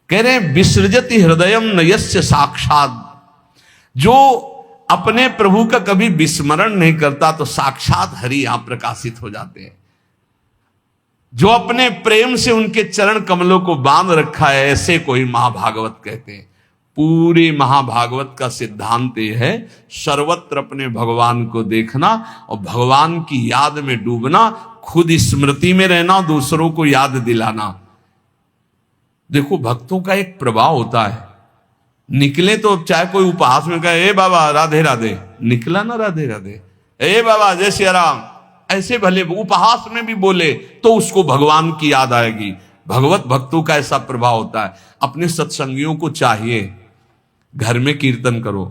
कह रहे विसृजति हृदयम नयस्य साक्षात, जो अपने प्रभु का कभी विस्मरण नहीं करता तो साक्षात हरि यहां प्रकाशित हो जाते हैं। जो अपने प्रेम से उनके चरण कमलों को बांध रखा है, ऐसे कोई महाभागवत कहते हैं। पूरे महाभागवत का सिद्धांत यह है, सर्वत्र अपने भगवान को देखना और भगवान की याद में डूबना, खुद स्मृति में रहना, दूसरों को याद दिलाना। देखो भक्तों का एक प्रभाव होता है, निकले तो चाहे कोई उपहास में कहे ए बाबा राधे राधे, निकला ना राधे राधे, ए बाबा जय श्री राम, ऐसे भले उपहास में भी बोले तो उसको भगवान की याद आएगी। भगवत भक्तों का ऐसा प्रभाव होता है। अपने सत्संगियों को चाहिए घर में कीर्तन करो,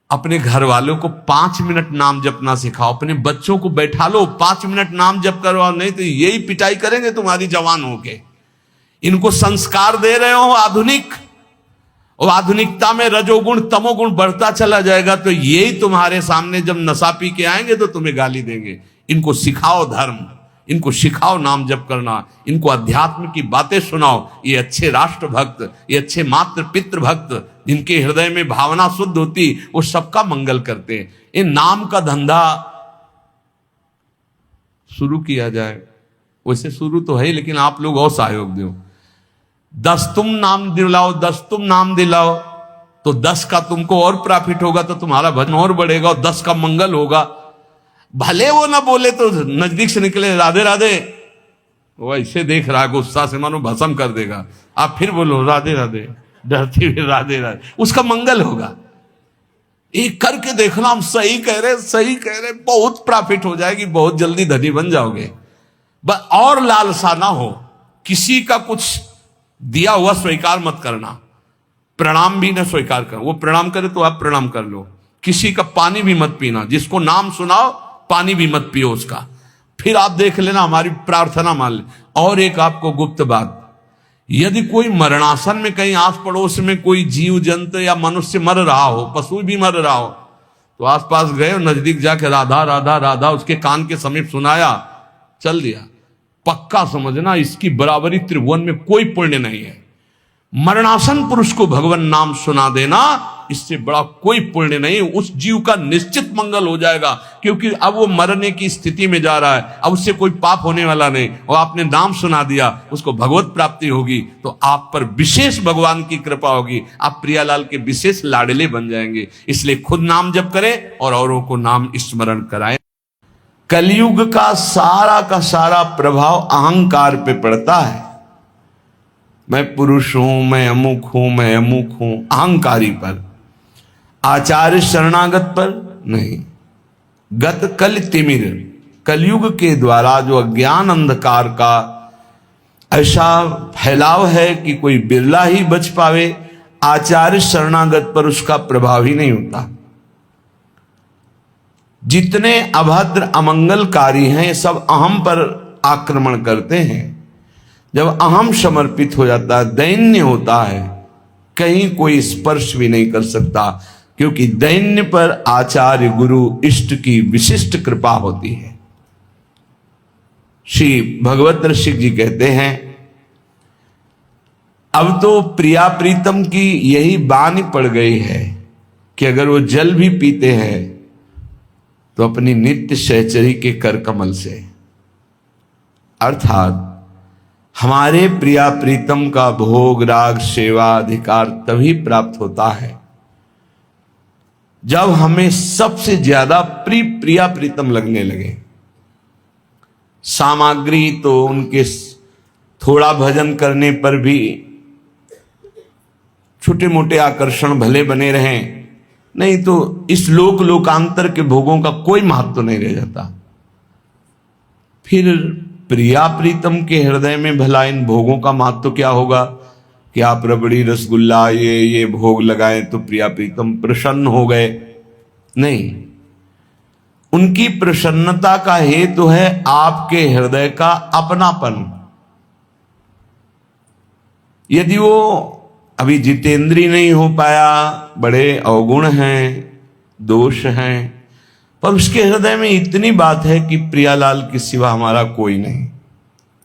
अपने घर वालों को 5 मिनट नाम जपना सिखाओ, अपने बच्चों को बैठा लो 5 मिनट नाम जप करो, नहीं तो यही पिटाई करेंगे तुम्हारी जवान होके। इनको संस्कार दे रहे हो आधुनिक, और आधुनिकता में रजोगुण तमोगुण बढ़ता चला जाएगा, तो यही तुम्हारे सामने जब नशा पी के आएंगे तो तुम्हें गाली देंगे। इनको सिखाओ धर्म, इनको सिखाओ नाम जप करना, इनको अध्यात्म की बातें सुनाओ। ये अच्छे राष्ट्र भक्त, ये अच्छे मातृ पितृ भक्त, जिनके हृदय में भावना शुद्ध होती, वो सबका मंगल करते हैं। इन नाम का धंधा शुरू किया जाए, वैसे शुरू तो है, लेकिन आप लोग और सहयोग दो। 10 तुम नाम दिलाओ, 10 तुम नाम दिलाओ, तो 10 का तुमको और प्रॉफिट होगा, तो तुम्हारा भजन और बढ़ेगा और 10 का मंगल होगा। भले वो ना बोले तो नजदीक से निकले राधे राधे, वो ऐसे देख रहा है गुस्सा से मानो भस्म कर देगा, आप फिर बोलो राधे राधे, डरती हुई राधे राधे, उसका मंगल होगा। एक करके देखना, हम सही कह रहे, सही कह रहे, बहुत प्रॉफिट हो जाएगी, बहुत जल्दी धनी बन जाओगे। बस और लालसा ना हो, किसी का कुछ दिया हुआ स्वीकार मत करना, प्रणाम भी ना स्वीकार कर, वो प्रणाम करे तो आप प्रणाम कर लो। किसी का पानी भी मत पीना, जिसको नाम सुनाओ पानी भी मत पियो उसका, फिर आप देख लेना हमारी प्रार्थना मान ले। और एक आपको गुप्त बात, यदि कोई मरणासन में कहीं आस पड़ोस में कोई जीव जंतु या मनुष्य मर रहा हो, पशु भी मर रहा हो, तो आसपास गए और नजदीक जाके राधा राधा राधा उसके कान के समीप सुनाया, चल दिया, पक्का समझना इसकी बराबरी त्रिभुवन में कोई पुण्य नहीं है। मरणासन पुरुष को भगवान नाम सुना देना, इससे बड़ा कोई पुण्य नहीं। उस जीव का निश्चित मंगल हो जाएगा, क्योंकि अब वो मरने की स्थिति में जा रहा है, अब उससे कोई पाप होने वाला नहीं, और आपने नाम सुना दिया, उसको भगवत प्राप्ति होगी, तो आप पर विशेष भगवान की कृपा होगी, आप प्रियालाल के विशेष लाडले बन जाएंगे। इसलिए खुद नाम जप करें और औरों को नाम स्मरण कराएं। कलयुग का सारा प्रभाव अहंकार पे पड़ता है। मैं पुरुष हूं, मैं अमुक हूं, मैं अमुक हूं, अहंकारी पर। आचार्य शरणागत पर नहीं। गत कल तिमिर, कलयुग के द्वारा जो अज्ञान अंधकार का ऐसा फैलाव है कि कोई बिरला ही बच पावे, आचार्य शरणागत पर उसका प्रभाव ही नहीं होता। जितने अभद्र अमंगलकारी हैं सब अहम पर आक्रमण करते हैं। जब अहम समर्पित हो जाता है, दैन्य होता है, कहीं कोई स्पर्श भी नहीं कर सकता, क्योंकि दैन्य पर आचार्य गुरु इष्ट की विशिष्ट कृपा होती है। श्री भगवत ऋषि जी कहते हैं, अब तो प्रिया प्रीतम की यही बानी पड़ गई है कि अगर वो जल भी पीते हैं तो अपनी नित्य सहचरी के कर कमल से, अर्थात हमारे प्रिया प्रीतम का भोग राग सेवा अधिकार तभी प्राप्त होता है जब हमें सबसे ज्यादा प्रिया प्रीतम लगने लगे। सामग्री तो उनके थोड़ा भजन करने पर भी छोटे मोटे आकर्षण भले बने रहें, नहीं तो इस लोकांतर के भोगों का कोई महत्व नहीं रह जाता। फिर प्रिया प्रीतम के हृदय में भला इन भोगों का महत्व क्या होगा कि आप रबड़ी रसगुल्ला ये भोग लगाएं तो प्रिया प्रीतम प्रसन्न हो गए? नहीं, उनकी प्रसन्नता का हेतु है आपके हृदय का अपनापन। यदि वो अभी जितेंद्रीय नहीं हो पाया, बड़े अवगुण हैं, दोष हैं, पर उसके हृदय में इतनी बात है कि प्रियालाल के सिवा हमारा कोई नहीं,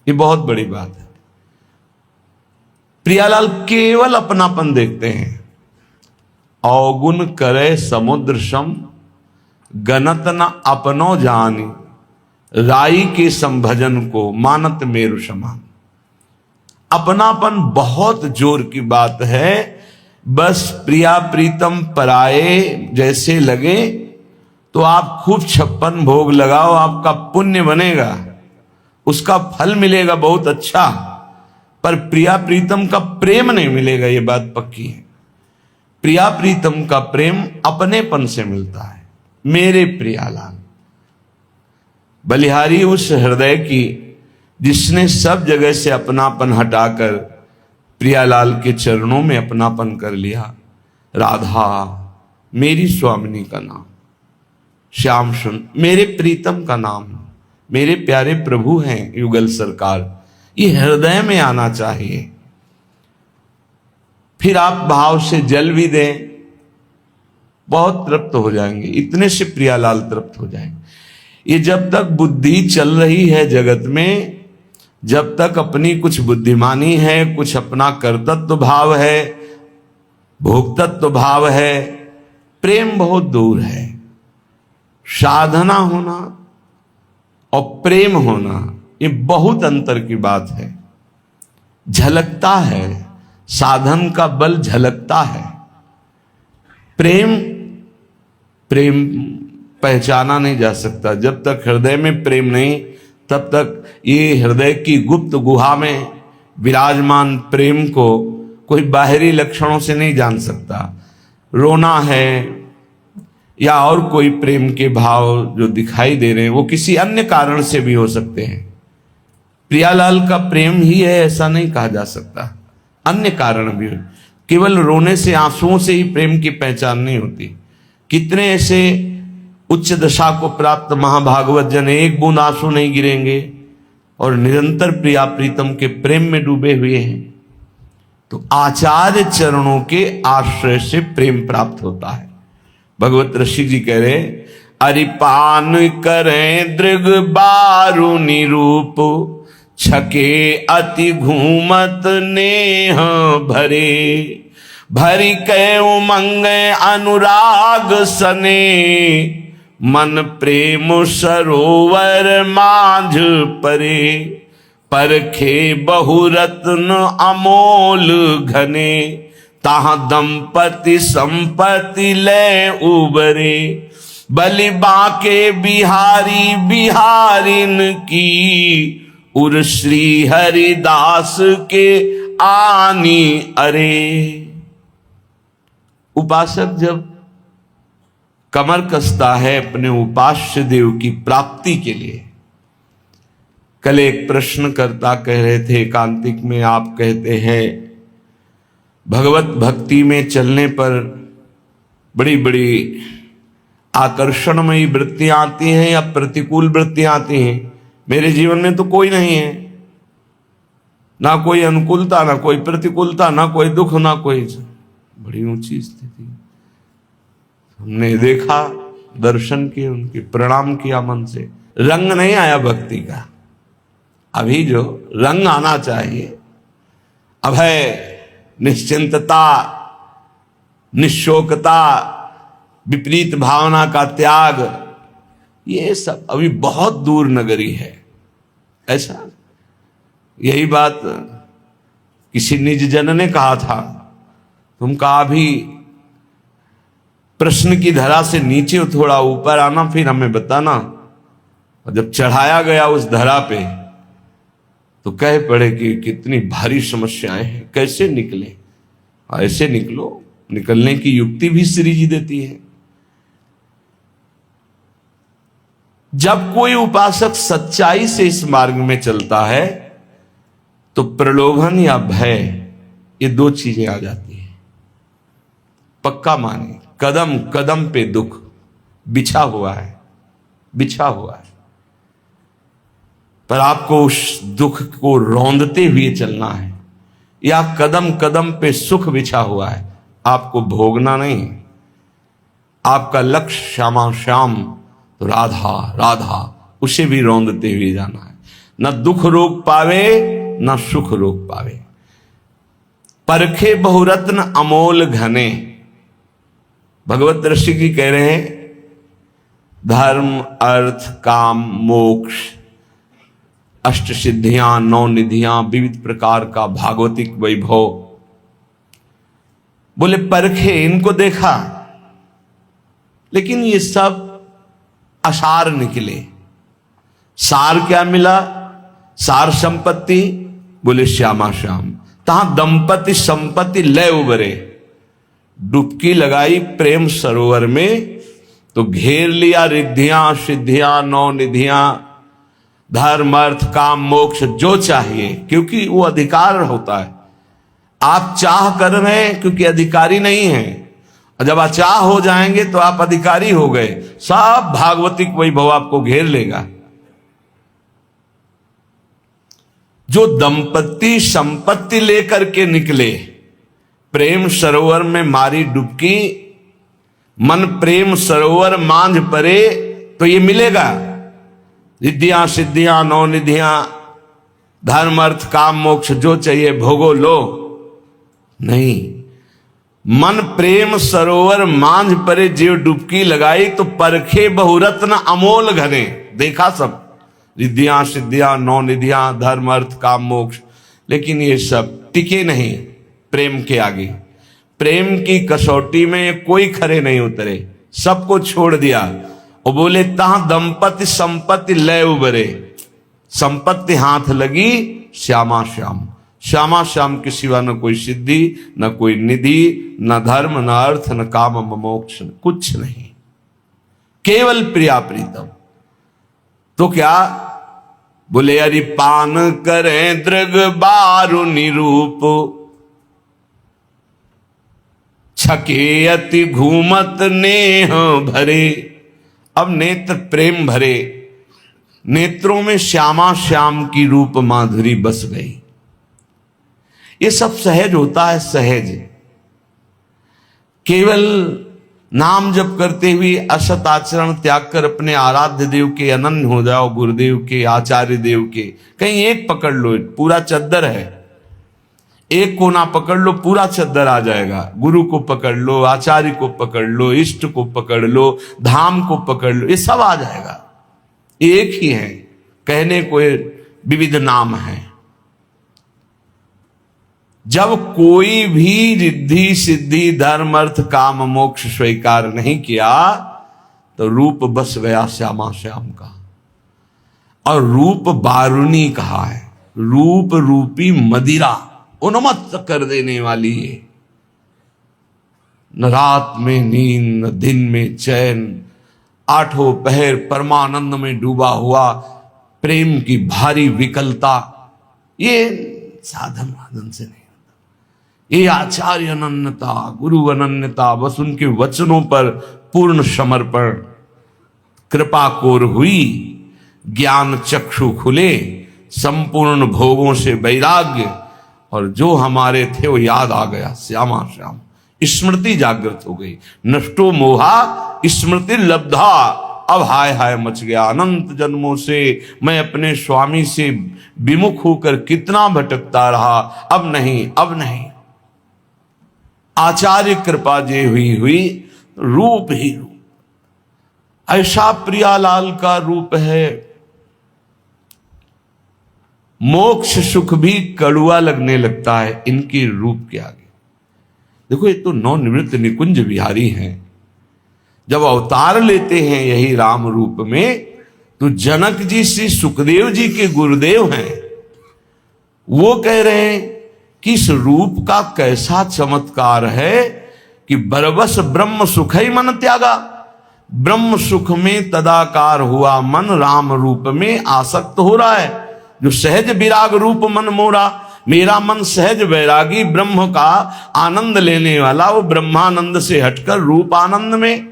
ये बहुत बड़ी बात है। प्रियालाल केवल अपनापन देखते हैं। अवगुण करे समुद्र सम, गनत न अपनो जानी, राई के संभजन को मानत मेरु समान। अपनापन बहुत जोर की बात है। बस प्रिया प्रीतम पराये जैसे लगे तो आप खूब 56 भोग लगाओ, आपका पुण्य बनेगा, उसका फल मिलेगा बहुत अच्छा, पर प्रिया प्रीतम का प्रेम नहीं मिलेगा, ये बात पक्की है। प्रिया प्रीतम का प्रेम अपनेपन से मिलता है। मेरे प्रियालाल, बलिहारी उस हृदय की जिसने सब जगह से अपनापन हटाकर प्रियालाल के चरणों में अपनापन कर लिया। राधा मेरी स्वामिनी का नाम, श्याम सुन मेरे प्रीतम का नाम, मेरे प्यारे प्रभु हैं युगल सरकार, ये हृदय में आना चाहिए। फिर आप भाव से जल भी दें, बहुत तृप्त हो जाएंगे, इतने से प्रियालाल तृप्त हो जाएंगे। ये जब तक बुद्धि चल रही है जगत में, जब तक अपनी कुछ बुद्धिमानी है, कुछ अपना कर्तृत्व भाव है, भोक्तत्व भाव है, प्रेम बहुत दूर है। साधना होना और प्रेम होना ये बहुत अंतर की बात है। झलकता है, साधन का बल झलकता है, प्रेम पहचाना नहीं जा सकता। जब तक हृदय में प्रेम नहीं, तब तक ये हृदय की गुप्त गुहा में विराजमान प्रेम को कोई बाहरी लक्षणों से नहीं जान सकता। रोना है या और कोई प्रेम के भाव जो दिखाई दे रहे हैं, वो किसी अन्य कारण से भी हो सकते हैं। प्रियालाल का प्रेम ही है ऐसा नहीं कहा जा सकता, अन्य कारण भी। केवल रोने से, आंसुओं से ही प्रेम की पहचान नहीं होती। कितने ऐसे उच्च दशा को प्राप्त महाभागवत जन एक बूंद आंसू नहीं गिरेंगे और निरंतर प्रिया प्रीतम के प्रेम में डूबे हुए हैं। तो आचार्य चरणों के आश्रय से प्रेम प्राप्त होता है। भगवत ऋषि जी कह रहे, अरिपान करें दृग बारु निरूप, छके अति घूमत नेह भरे, भरी कै उमंग अनुराग सने, मन प्रेम सरोवर माझ परे, परखे बहुरत्न अमोल घने, ताहा दंपति संपत्ति ले उबरे, बलि बाके बिहारी बिहारिन की, उर श्री हरिदास के आनी अरे। उपासक जब कमर कसता है अपने उपास्य देव की प्राप्ति के लिए। कल एक प्रश्नकर्ता कह रहे थे एकांतिक में, आप कहते हैं भगवत भक्ति में चलने पर बड़ी बड़ी आकर्षणमयी वृत्तियां आती हैं या प्रतिकूल वृत्तियां आती हैं। मेरे जीवन में तो कोई नहीं है, ना कोई अनुकूलता, ना कोई प्रतिकूलता, ना कोई दुख, ना कोई। बड़ी ऊंची स्थिति। हमने देखा, दर्शन किए, उनके प्रणाम किया मन से। रंग नहीं आया भक्ति का। अभी जो रंग आना चाहिए, अभय, निश्चिंतता, निशोकता, विपरीत भावना का त्याग, ये सब अभी बहुत दूर नगरी है। ऐसा यही बात किसी निज जन ने कहा था, तुम कहा भी प्रश्न की धरा से नीचे थोड़ा ऊपर आना, फिर हमें बताना। और जब चढ़ाया गया उस धरा पे तो कह पड़े कि कितनी भारी समस्याएं हैं, कैसे निकले। ऐसे निकलो, निकलने की युक्ति भी श्री जी देती है। जब कोई उपासक सच्चाई से इस मार्ग में चलता है तो प्रलोभन या भय, ये दो चीजें आ जाती हैं। पक्का माने, कदम कदम पे दुख बिछा हुआ है, बिछा हुआ है, पर आपको उस दुख को रौंदते हुए चलना है, या कदम कदम पे सुख बिछा हुआ है, आपको भोगना नहीं। आपका लक्ष्य श्यामा श्याम तो राधा राधा, उसे भी रौंदते हुए जाना है। न दुख रोक पावे न सुख रोक पावे। परखे बहुरत्न अमोल घने। भगवत ऋषि जी कह रहे हैं, धर्म अर्थ काम मोक्ष, अष्ट सिद्धियां, नौ निधियां, विविध प्रकार का भागवतिक वैभव। बोले परखे, इनको देखा, लेकिन ये सब असार निकले। सार क्या मिला? सार संपत्ति, बोले श्यामा श्याम। तहां दंपति संपत्ति लय उबरे। डुबकी लगाई प्रेम सरोवर में तो घेर लिया रिद्धियां सिद्धियां नौ निधियां, धर्म अर्थ काम मोक्ष, जो चाहिए, क्योंकि वो अधिकार होता है। आप चाह कर रहे हैं क्योंकि अधिकारी नहीं है, और जब अचाह हो जाएंगे तो आप अधिकारी हो गए। सब भागवतिक वैभव आपको घेर लेगा। जो दंपति संपत्ति लेकर के निकले, प्रेम सरोवर में मारी डुबकी, मन प्रेम सरोवर मांझ परे, तो ये मिलेगा। रिद्धियां सिद्धियां नौ निधियां, धर्म अर्थ काम मोक्ष, जो चाहिए भोगो लो। नहीं, मन प्रेम सरोवर मांझ परे जीव डुबकी लगाई तो परखे बहुरत्न अमोल घने। देखा सब, रिद्धियां सिद्धियां नौ निधियां, धर्म अर्थ काम मोक्ष, लेकिन ये सब टिके नहीं प्रेम के आगे। प्रेम की कसौटी में कोई खरे नहीं उतरे, सबको छोड़ दिया। और बोले तहां दंपति संपत्ति लय उबरे। संपत्ति हाथ लगी, श्यामा श्याम। श्यामा श्याम के सिवा न कोई सिद्धि, न कोई निधि, न धर्म, न अर्थ, न काम मोक्ष, कुछ नहीं, केवल प्रिया प्रीतम। तो क्या बोले? अरि पान करें दृग बारु निरूप, छके अति घूमत नेह भरे। अब नेत्र प्रेम भरे, नेत्रों में श्यामा श्याम की रूप माधुरी बस गई। ये सब सहज होता है, सहज। केवल नाम जप करते हुए असत आचरण त्याग कर अपने आराध्य देव के अनन्य हो जाओ, गुरुदेव के, आचार्य देव के। कहीं एक पकड़ लो, पूरा चद्दर है, एक कोना पकड़ लो, पूरा चद्दर आ जाएगा। गुरु को पकड़ लो, आचार्य को पकड़ लो, इष्ट को पकड़ लो, धाम को पकड़ लो, ये सब आ जाएगा। एक ही है, कहने को विविध नाम है। जब कोई भी रिद्धि सिद्धि धर्म अर्थ काम मोक्ष स्वीकार नहीं किया तो रूप बस गया श्यामा श्याम का। और रूप बारुणी कहा है, रूप रूपी मदिरा उन्मत्त कर देने वाली है। न रात में नींद न दिन में चैन, आठों पहर परमानंद में डूबा हुआ, प्रेम की भारी विकलता, ये साधन वादन से नहीं। ये आचार्य अनन्यता, गुरु अनन्यता, बस उनके वचनों पर पूर्ण समर्पण, कृपा कोर हुई, ज्ञान चक्षु खुले, संपूर्ण भोगों से वैराग्य, और जो हमारे थे वो याद आ गया, श्यामा श्याम। स्मृति जागृत हो गई। नष्टो मोहा स्मृति लब्धा। अब हाय हाय मच गया। अनंत जन्मों से मैं अपने स्वामी से विमुख होकर कितना भटकता रहा, अब नहीं, अब नहीं। आचार्य कृपा जे हुई रूप ही रूप। ऐसा प्रियालाल का रूप है, मोक्ष सुख भी कड़ुआ लगने लगता है इनके रूप के आगे। देखो, ये तो नवनिवृत्त निकुंज बिहारी हैं। जब अवतार लेते हैं यही राम रूप में, तो जनक जी श्री सुखदेव जी के गुरुदेव हैं। वो कह रहे हैं कि इस रूप का कैसा चमत्कार है कि बरबस ब्रह्म सुख ही मन त्यागा। ब्रह्म सुख में तदाकार हुआ मन राम रूप में आसक्त हो रहा है। जो सहज विराग रूप मन मोरा, मेरा मन सहज वैरागी ब्रह्म का आनंद लेने वाला, वो ब्रह्मानंद से हटकर रूप आनंद में।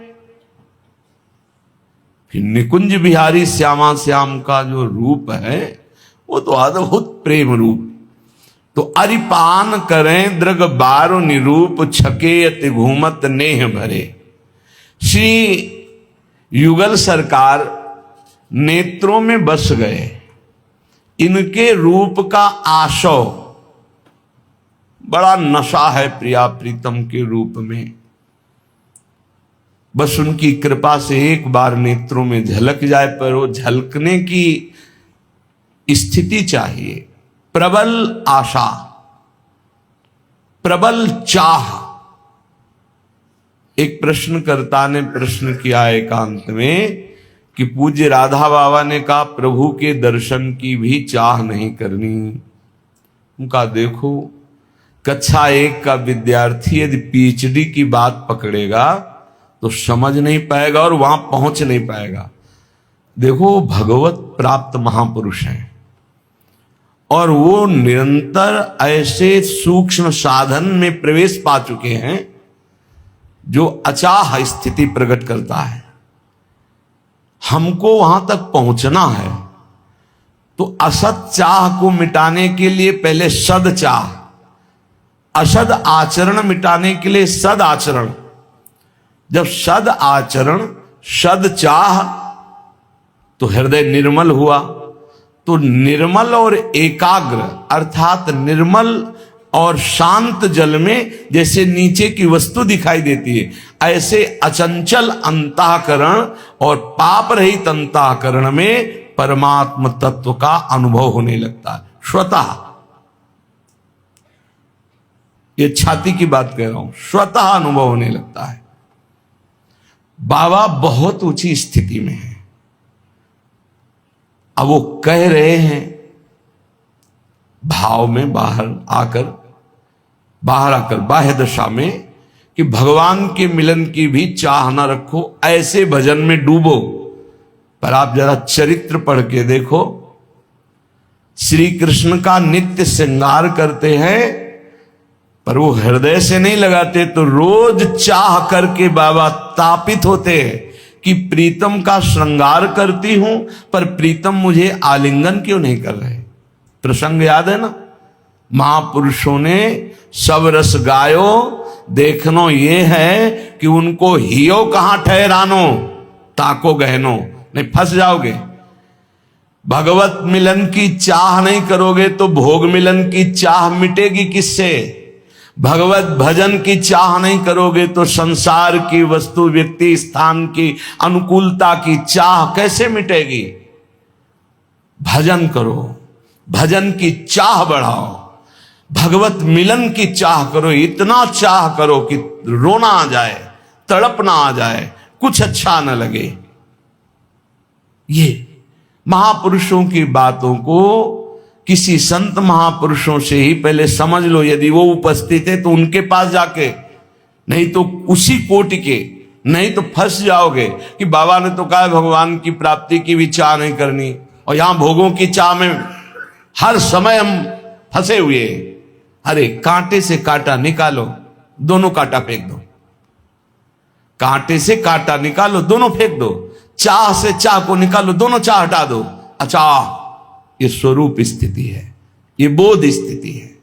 फिर निकुंज बिहारी श्यामा श्याम का जो रूप है वो तो अद्भुत प्रेम रूप। तो अरिपान करें दृग बारो निरूप, छके अति घूमत नेह भरे। श्री युगल सरकार नेत्रों में बस गए। इनके रूप का आशो, बड़ा नशा है प्रिया प्रीतम के रूप में। बस उनकी कृपा से एक बार नेत्रों में झलक जाए, पर वो झलकने की स्थिति चाहिए। प्रबल आशा, प्रबल चाह। एक प्रश्नकर्ता ने प्रश्न किया एकांत में कि पूज्य राधा बाबा ने कहा प्रभु के दर्शन की भी चाह नहीं करनी। उनका देखो, कक्षा 1 का विद्यार्थी यदि पीएचडी की बात पकड़ेगा तो समझ नहीं पाएगा और वहां पहुंच नहीं पाएगा। देखो, भगवत प्राप्त महापुरुष हैं और वो निरंतर ऐसे सूक्ष्म साधन में प्रवेश पा चुके हैं जो अचाह स्थिति प्रकट करता है। हमको वहां तक पहुंचना है तो असत चाह को मिटाने के लिए पहले सद चाह, असद आचरण मिटाने के लिए सद आचरण। जब सद आचरण, सद चाह, तो हृदय निर्मल हुआ। तो निर्मल और एकाग्र अर्थात निर्मल और शांत जल में जैसे नीचे की वस्तु दिखाई देती है, ऐसे अचंचल अंतःकरण और पाप रहित अंतःकरण में परमात्म तत्व का अनुभव होने लगता है स्वतः। ये छाती की बात कह रहा हूं, स्वतः अनुभव होने लगता है। बाबा बहुत ऊंची स्थिति में है। अब वो कह रहे हैं भाव में बाहर आकर बाह्य दशा में कि भगवान के मिलन की भी चाह न रखो, ऐसे भजन में डूबो। पर आप जरा चरित्र पढ़ के देखो, श्री कृष्ण का नित्य श्रृंगार करते हैं पर वो हृदय से नहीं लगाते, तो रोज चाह करके बाबा तापित होते हैं कि प्रीतम का श्रृंगार करती हूं पर प्रीतम मुझे आलिंगन क्यों नहीं कर रहे। प्रसंग याद है ना, महापुरुषों ने सब रस गायो, देखनो ये है कि उनको हियो कहां ठहरानो, ताको गहनो, नहीं फंस जाओगे। भगवत मिलन की चाह नहीं करोगे तो भोग मिलन की चाह मिटेगी किससे? भगवत भजन की चाह नहीं करोगे तो संसार की वस्तु, व्यक्ति, स्थान की अनुकूलता की चाह कैसे मिटेगी? भजन करो, भजन की चाह बढ़ाओ, भगवत मिलन की चाह करो, इतना चाह करो कि रोना आ जाए, तड़पना आ जाए, कुछ अच्छा न लगे। ये महापुरुषों की बातों को किसी संत महापुरुषों से ही पहले समझ लो। यदि वो उपस्थित है तो उनके पास जाके, नहीं तो उसी कोटि के, नहीं तो फंस जाओगे कि बाबा ने तो कहा भगवान की प्राप्ति की भी चाह नहीं करनी, और यहां भोगों की चाह में हर समय हम फंसे हुए हैं। अरे कांटे से कांटा निकालो, दोनों कांटा फेंक दो। कांटे से कांटा निकालो, दोनों फेंक दो। चाह से चाह को निकालो, दोनों चाह हटा दो। अच्छा, ये स्वरूप स्थिति है, ये बोध स्थिति है।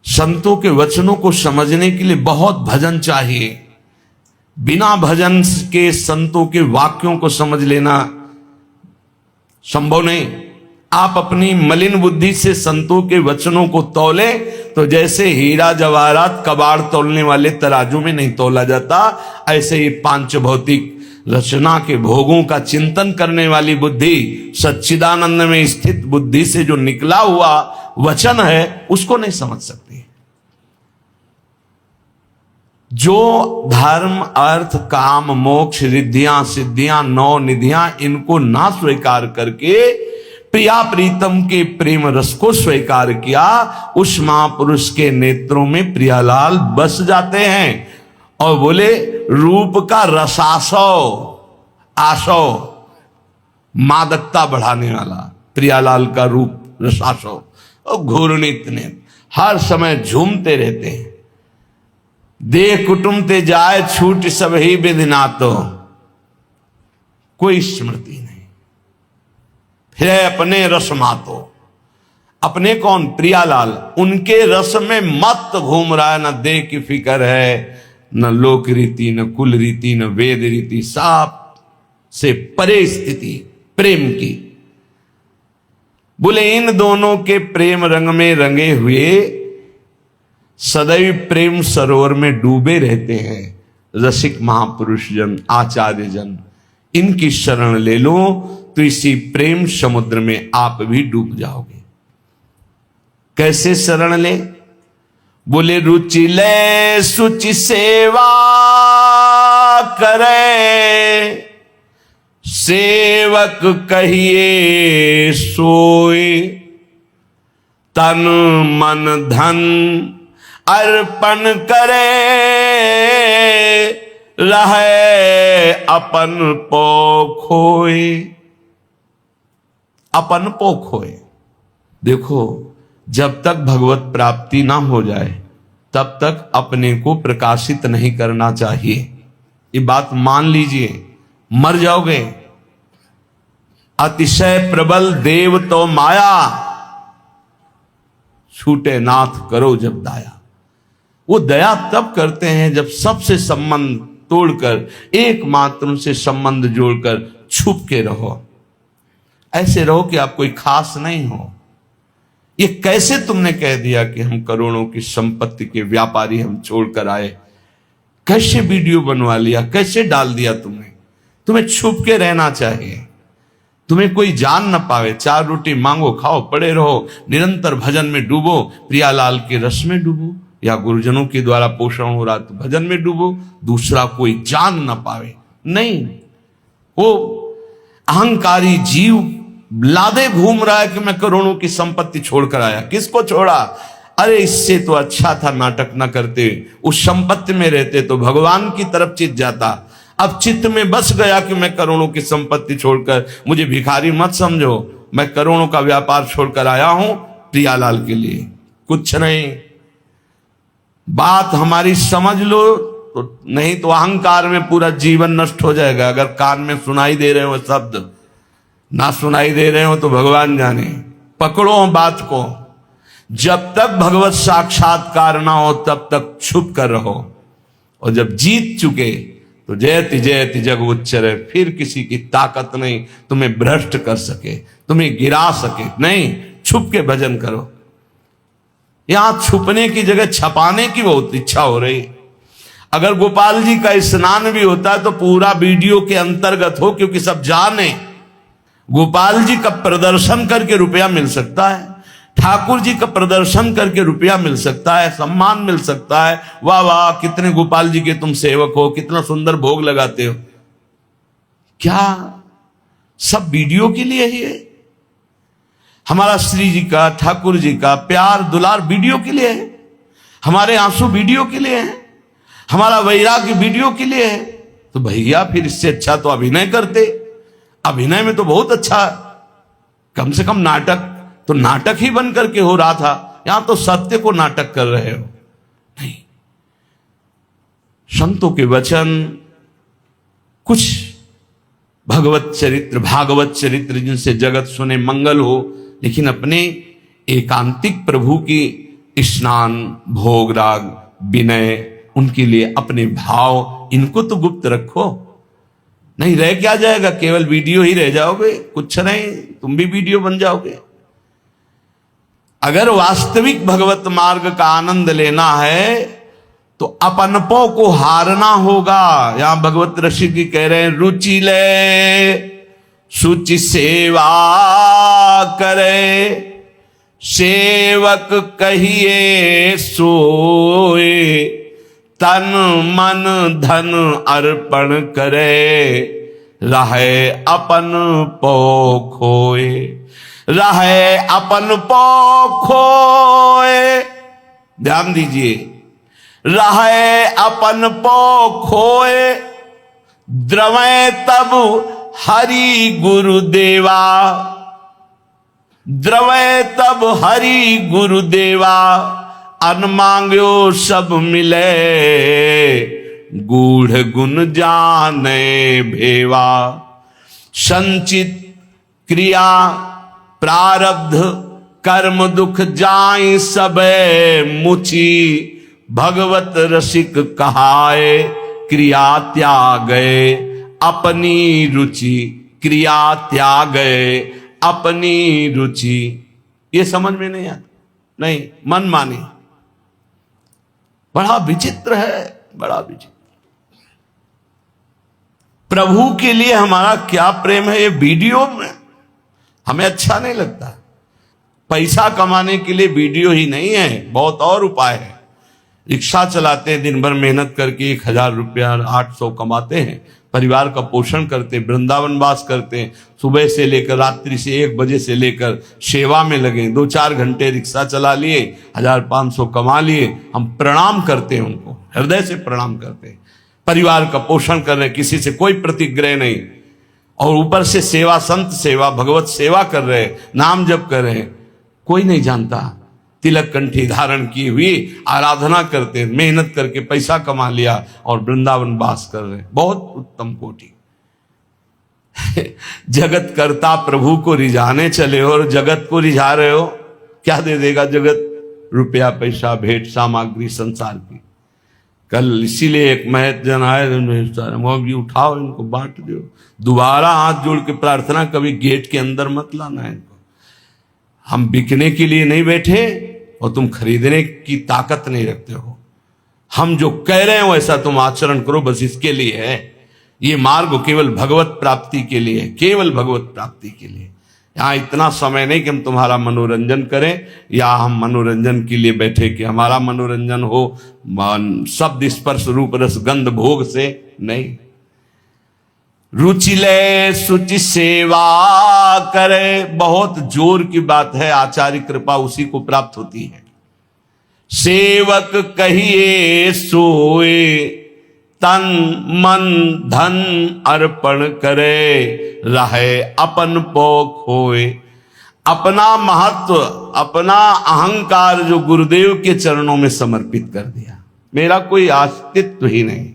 संतों के वचनों को समझने के लिए बहुत भजन चाहिए। बिना भजन के संतों के वाक्यों को समझ लेना संभव नहीं। आप अपनी मलिन बुद्धि से संतों के वचनों को तौले तो जैसे हीरा जवाहरात कबाड़ तौलने वाले तराजू में नहीं तौला जाता, ऐसे ही पांच भौतिक रचना के भोगों का चिंतन करने वाली बुद्धि, सच्चिदानंद में स्थित बुद्धि से जो निकला हुआ वचन है, उसको नहीं समझ सकती। जो धर्म, अर्थ, काम, मोक्ष, रिद्धियां, सिद्धियां, नौ निधियां, इनको ना स्वीकार करके प्रिया प्रीतम के प्रेम रस को स्वीकार किया, उस महापुरुष के नेत्रों में प्रियालाल बस जाते हैं और बोले रूप का रसासो, आसो, मादकता बढ़ाने वाला प्रियालाल का रूप रसासो, और घूर्णित ने हर समय झूमते रहते हैं। देह कुटुंब ते जाए छूट सब ही विधिना, तो कोई स्मृति नहीं, फिर अपने रस मातो। अपने कौन? प्रियालाल। उनके रस में मत घूम रहा है, न देह की फिक्र है, न लोक रीति, न कुल रीति, न वेद रीति, साप से परे स्थिति प्रेम की। बोले इन दोनों के प्रेम रंग में रंगे हुए सदैव प्रेम सरोवर में डूबे रहते हैं रसिक महापुरुष जन, आचार्य जन। इनकी शरण ले लो तो इसी प्रेम समुद्र में आप भी डूब जाओगे। कैसे शरण ले? बोले रुचि ले सुचि सेवा करे, सेवक कहिए सोए, तन मन धन अर्पण करे, रहे अपन पो खोए। अपन पो खोए। देखो, जब तक भगवत प्राप्ति ना हो जाए तब तक अपने को प्रकाशित नहीं करना चाहिए। ये बात मान लीजिए, मर जाओगे। अतिशय प्रबल देव तो माया, छूटे नाथ करो जब दाया। वो दया तब करते हैं जब सबसे संबंध तोड़कर एकमात्र से संबंध जोड़कर छुप के रहो। ऐसे रहो कि आप कोई खास नहीं हो। ये कैसे तुमने कह दिया कि हम करोड़ों की संपत्ति के व्यापारी हम छोड़कर आए? कैसे वीडियो बनवा लिया, कैसे डाल दिया तुमने? तुम्हें छुप के रहना चाहिए, तुम्हें कोई जान न पावे। 4 रोटी मांगो, खाओ, पड़े रहो, निरंतर भजन में डूबो, प्रियालाल के रस में डूबो, या गुरुजनों के द्वारा पोषण हो रहा तो भजन में डूबो, दूसरा कोई जान न पावे। नहीं, वो अहंकारी जीव लादे घूम रहा है कि मैं करोड़ों की संपत्ति छोड़कर आया। किसको छोड़ा? अरे इससे तो अच्छा था नाटक न करते, उस संपत्ति में रहते तो भगवान की तरफ चित जाता। अब चित्त में बस गया कि मैं करोड़ों की संपत्ति छोड़कर, मुझे भिखारी मत समझो, मैं करोड़ों का व्यापार छोड़कर आया हूं प्रियालाल के लिए, कुछ नहीं। बात हमारी समझ लो, तो नहीं तो अहंकार में पूरा जीवन नष्ट हो जाएगा। अगर कान में सुनाई दे रहे हो शब्द, ना सुनाई दे रहे हो तो भगवान जाने। पकड़ो बात को। जब तक भगवत साक्षात्कार ना हो तब तक छुप कर रहो, और जब जीत चुके तो जयति जयति जग उच्चरे, फिर किसी की ताकत नहीं तुम्हें भ्रष्ट कर सके, तुम्हें गिरा सके। नहीं, छुप के भजन करो। यहां छुपने की जगह छपाने की बहुत इच्छा हो रही। अगर गोपाल जी का स्नान भी होता है तो पूरा वीडियो के अंतर्गत हो, क्योंकि सब जाने गोपाल जी का प्रदर्शन करके रुपया मिल सकता है, ठाकुर जी का प्रदर्शन करके रुपया मिल सकता है, सम्मान मिल सकता है। वाह वाह, कितने गोपाल जी के तुम सेवक हो, कितना सुंदर भोग लगाते हो। क्या सब वीडियो के लिए ही है? हमारा श्री जी का, ठाकुर जी का प्यार दुलार वीडियो के लिए है, हमारे आंसू वीडियो के लिए है, हमारा वैराग्य वीडियो के लिए है। तो भैया फिर इससे अच्छा तो अभिनय करते। अभिनय में तो बहुत अच्छा, कम से कम नाटक तो नाटक ही बन करके हो रहा था, यहां तो सत्य को नाटक कर रहे हो। नहीं, संतों के वचन, कुछ भगवत चरित्र, भागवत चरित्र जिनसे जगत सुने मंगल हो, लेकिन अपने एकांतिक प्रभु की स्नान, भोग, राग, विनय, उनके लिए अपने भाव, इनको तो गुप्त रखो। नहीं रह क्या जाएगा? केवल वीडियो ही रह जाओगे, कुछ नहीं, तुम भी वीडियो बन जाओगे। अगर वास्तविक भगवत मार्ग का आनंद लेना है तो अपनपों को हारना होगा। यहां भगवत ऋषि जी कह रहे हैं, रुचि ले सुचि सेवा करे, सेवक कहिए सोए, तन मन धन अर्पण करे, रहे अपन पो खोए, रहे अपन पो खोए। ध्यान दीजिए, रहे अपन पो खोए, द्रवै तब हरि गुरुदेवा, द्रवै तब हरि गुरुदेवा, अन मांग्यो सब मिले, गूढ़ गुण जाने भेवा, संचित क्रिया प्रारब्ध कर्म दुख जाय सबे मुचि, भगवत रसिक कहाए क्रिया त्यागे अपनी रुचि, क्रिया त्यागे अपनी रुचि। ये समझ में नहीं आता, नहीं मन माने, बड़ा विचित्र है, बड़ा विचित्र। प्रभु के लिए हमारा क्या प्रेम है, ये वीडियो में हमें अच्छा नहीं लगता। पैसा कमाने के लिए वीडियो ही नहीं है, बहुत और उपाय है। रिक्शा चलाते हैं, दिन भर मेहनत करके 1000 रुपया 800 कमाते हैं, परिवार का पोषण करते हैं, वृंदावन वास करते हैं, सुबह से लेकर रात्रि से 1 बजे से लेकर सेवा में लगे, 2-4 घंटे रिक्शा चला लिए, 1500 कमा लिए। हम प्रणाम करते हैं उनको, हृदय से प्रणाम करते हैं। परिवार का पोषण कर रहे हैं, किसी से कोई प्रतिग्रह नहीं, और ऊपर से सेवा, संत सेवा, भगवत सेवा कर रहे हैं, नाम जप कर रहे हैं। कोई नहीं जानता, तिलक कंठी धारण की हुई आराधना करते हैं, मेहनत करके पैसा कमा लिया और वृंदावन वास कर रहे हैं। बहुत उत्तम कोटि। जगत करता प्रभु को रिझाने चले हो और जगत को रिझा रहे हो, क्या दे देगा जगत? रुपया पैसा भेंट सामग्री संसार की। कल इसीलिए एक महत जन आए, भी उठाओ इनको, बांट दो। दोबारा हाथ जोड़ के प्रार्थना, कभी गेट के अंदर मत लाना इनको। हम बिकने के लिए नहीं बैठे और तुम खरीदने की ताकत नहीं रखते हो। हम जो कह रहे हैं वैसा तुम आचरण करो, बस इसके लिए है। ये मार्ग केवल भगवत प्राप्ति के लिए, केवल भगवत प्राप्ति के लिए। यहाँ इतना समय नहीं कि हम तुम्हारा मनोरंजन करें, या हम मनोरंजन के लिए बैठे कि हमारा मनोरंजन हो शब्द स्पर्श रूप रस गंध भोग से, नहीं। रुचि ले सुचि सेवा करे, बहुत जोर की बात है। आचार्य कृपा उसी को प्राप्त होती है। सेवक कहिए सोए, तन मन धन अर्पण करे, रहे अपन पो खोए। अपना महत्व, अपना अहंकार जो गुरुदेव के चरणों में समर्पित कर दिया, मेरा कोई अस्तित्व ही नहीं।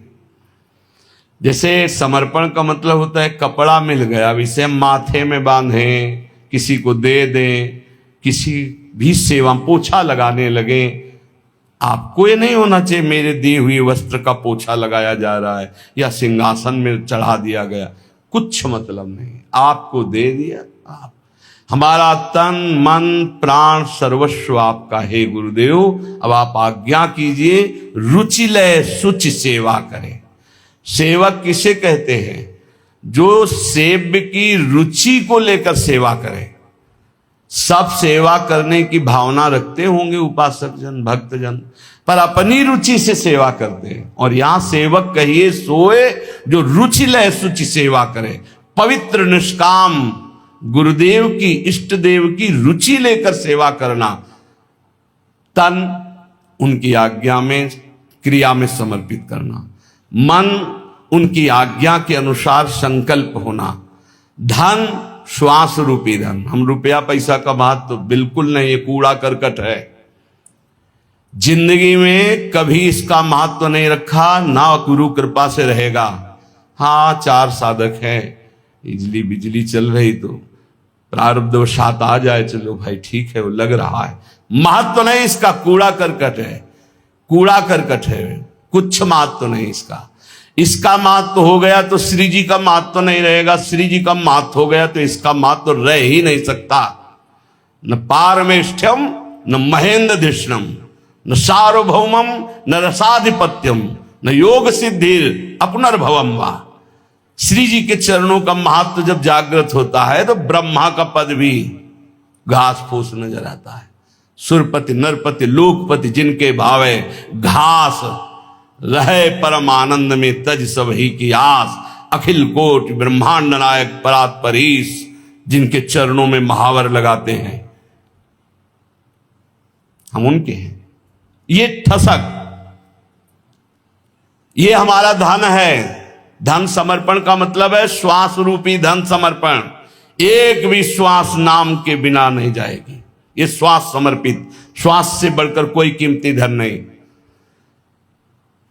जैसे समर्पण का मतलब होता है कपड़ा मिल गया, अब इसे हम माथे में बांधें, किसी को दे दें, किसी भी सेवा, पोछा लगाने लगे। आपको ये नहीं होना चाहिए मेरे दिए हुए वस्त्र का पोछा लगाया जा रहा है या सिंहासन में चढ़ा दिया गया, कुछ मतलब नहीं। आपको दे दिया, आप, हमारा तन मन प्राण सर्वस्व आपका है गुरुदेव। अब आप आज्ञा कीजिए, रुचि लय सुचि सेवा करें। सेवक किसे कहते हैं? जो सेव्य की रुचि को लेकर सेवा करे। सब सेवा करने की भावना रखते होंगे उपासक जन, भक्त जन, पर अपनी रुचि से सेवा करते हैं। और यहां सेवक कहिए सोए, जो रुचि लय सुचि सेवा करे, पवित्र निष्काम गुरुदेव की, इष्ट देव की रुचि लेकर सेवा करना, तन उनकी आज्ञा में, क्रिया में समर्पित करना, मन उनकी आज्ञा के अनुसार संकल्प होना, धन श्वास रूपी धन। हम रुपया पैसा का महत्व तो बिल्कुल नहीं, ये कूड़ा करकट है। जिंदगी में कभी इसका महत्व नहीं रखा, ना गुरु कृपा से रहेगा। हाँ, 4 साधक हैं, बिजली बिजली चल रही तो प्रारब्धवशात आ जाए, चलो भाई ठीक है, वो लग रहा है। महत्व नहीं इसका, कूड़ा करकट है, कूड़ा करकट है, कुछ महत्व नहीं इसका। इसका महत्व हो गया तो श्री जी का महत्व नहीं रहेगा, श्री जी का महत्व हो गया तो इसका महत्व रह ही नहीं सकता। न पारमेष्ठ्यम न महेंद्र धिष्णम न सार्वभौमम न रसाधिपत्यम न योग सिद्धिर अपनर्भवम वा। श्री जी के चरणों का महत्व जब जागृत होता है तो ब्रह्मा का पद भी घास फूस नजर आता है। सुरपति नरपति लोकपति जिनके भावे घास रहे परम आनंद में तज सब ही की आस। अखिल कोट ब्रह्मांड नायक परात परीश जिनके चरणों में महावर लगाते हैं, हम उनके हैं। ये ठसक, ये हमारा धन है। धन समर्पण का मतलब है श्वास रूपी धन समर्पण। एक भी श्वास नाम के बिना नहीं जाएगी। ये श्वास समर्पित, श्वास से बढ़कर कोई कीमती धन नहीं।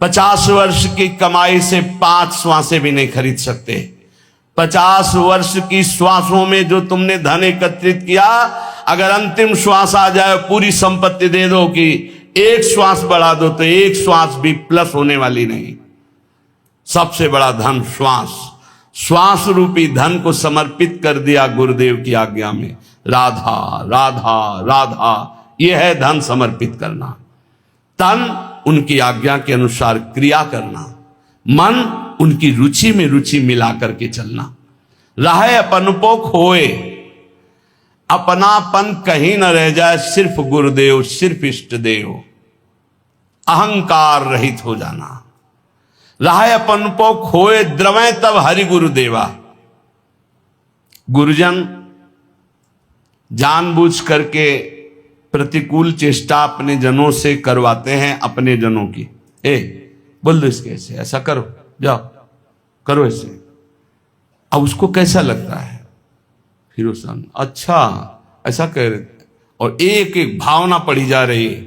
50 वर्ष की कमाई से 5 श्वासें भी नहीं खरीद सकते। 50 वर्ष की श्वासों में जो तुमने धन एकत्रित किया, अगर अंतिम श्वास आ जाए पूरी संपत्ति दे दो कि एक श्वास बढ़ा दो तो एक श्वास भी प्लस होने वाली नहीं। सबसे बड़ा धन श्वास, श्वास रूपी धन को समर्पित कर दिया गुरुदेव की आज्ञा में। राधा राधा राधा, यह है धन समर्पित करना। तन उनकी आज्ञा के अनुसार क्रिया करना, मन उनकी रुचि में रुचि मिला करके चलना। रहे अपनपो खोए, अपनापन कहीं न रह जाए, सिर्फ गुरुदेव सिर्फ इष्ट देव। अहंकार रहित हो जाना। रहे अपनपो खोए, द्रवै तब हरि गुरुदेवा। गुरुजन जानबूझ करके प्रतिकूल चेष्टा अपने जनों से करवाते हैं, अपने जनों की। बोल दो इसके ऐसे, ऐसा करो, जाओ करो ऐसे। अब उसको कैसा लगता है, फिर उस अच्छा ऐसा कह रहे, और एक एक भावना पढ़ी जा रही है।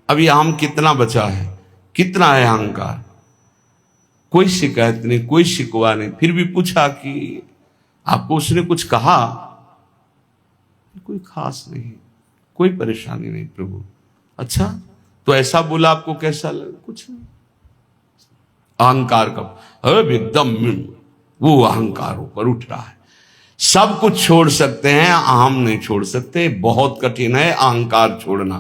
अभी हम कितना बचा है, कितना है अहंकार। कोई शिकायत नहीं, कोई शिकवा नहीं। फिर भी पूछा कि आपको उसने कुछ कहा? कोई खास नहीं, कोई परेशानी नहीं प्रभु। अच्छा तो ऐसा बोला, आपको कैसा लगा? कुछ नहीं। अहंकार का एकदम वो अहंकार ऊपर उठ रहा है। सब कुछ छोड़ सकते हैं, अहम नहीं छोड़ सकते। बहुत कठिन है अहंकार छोड़ना।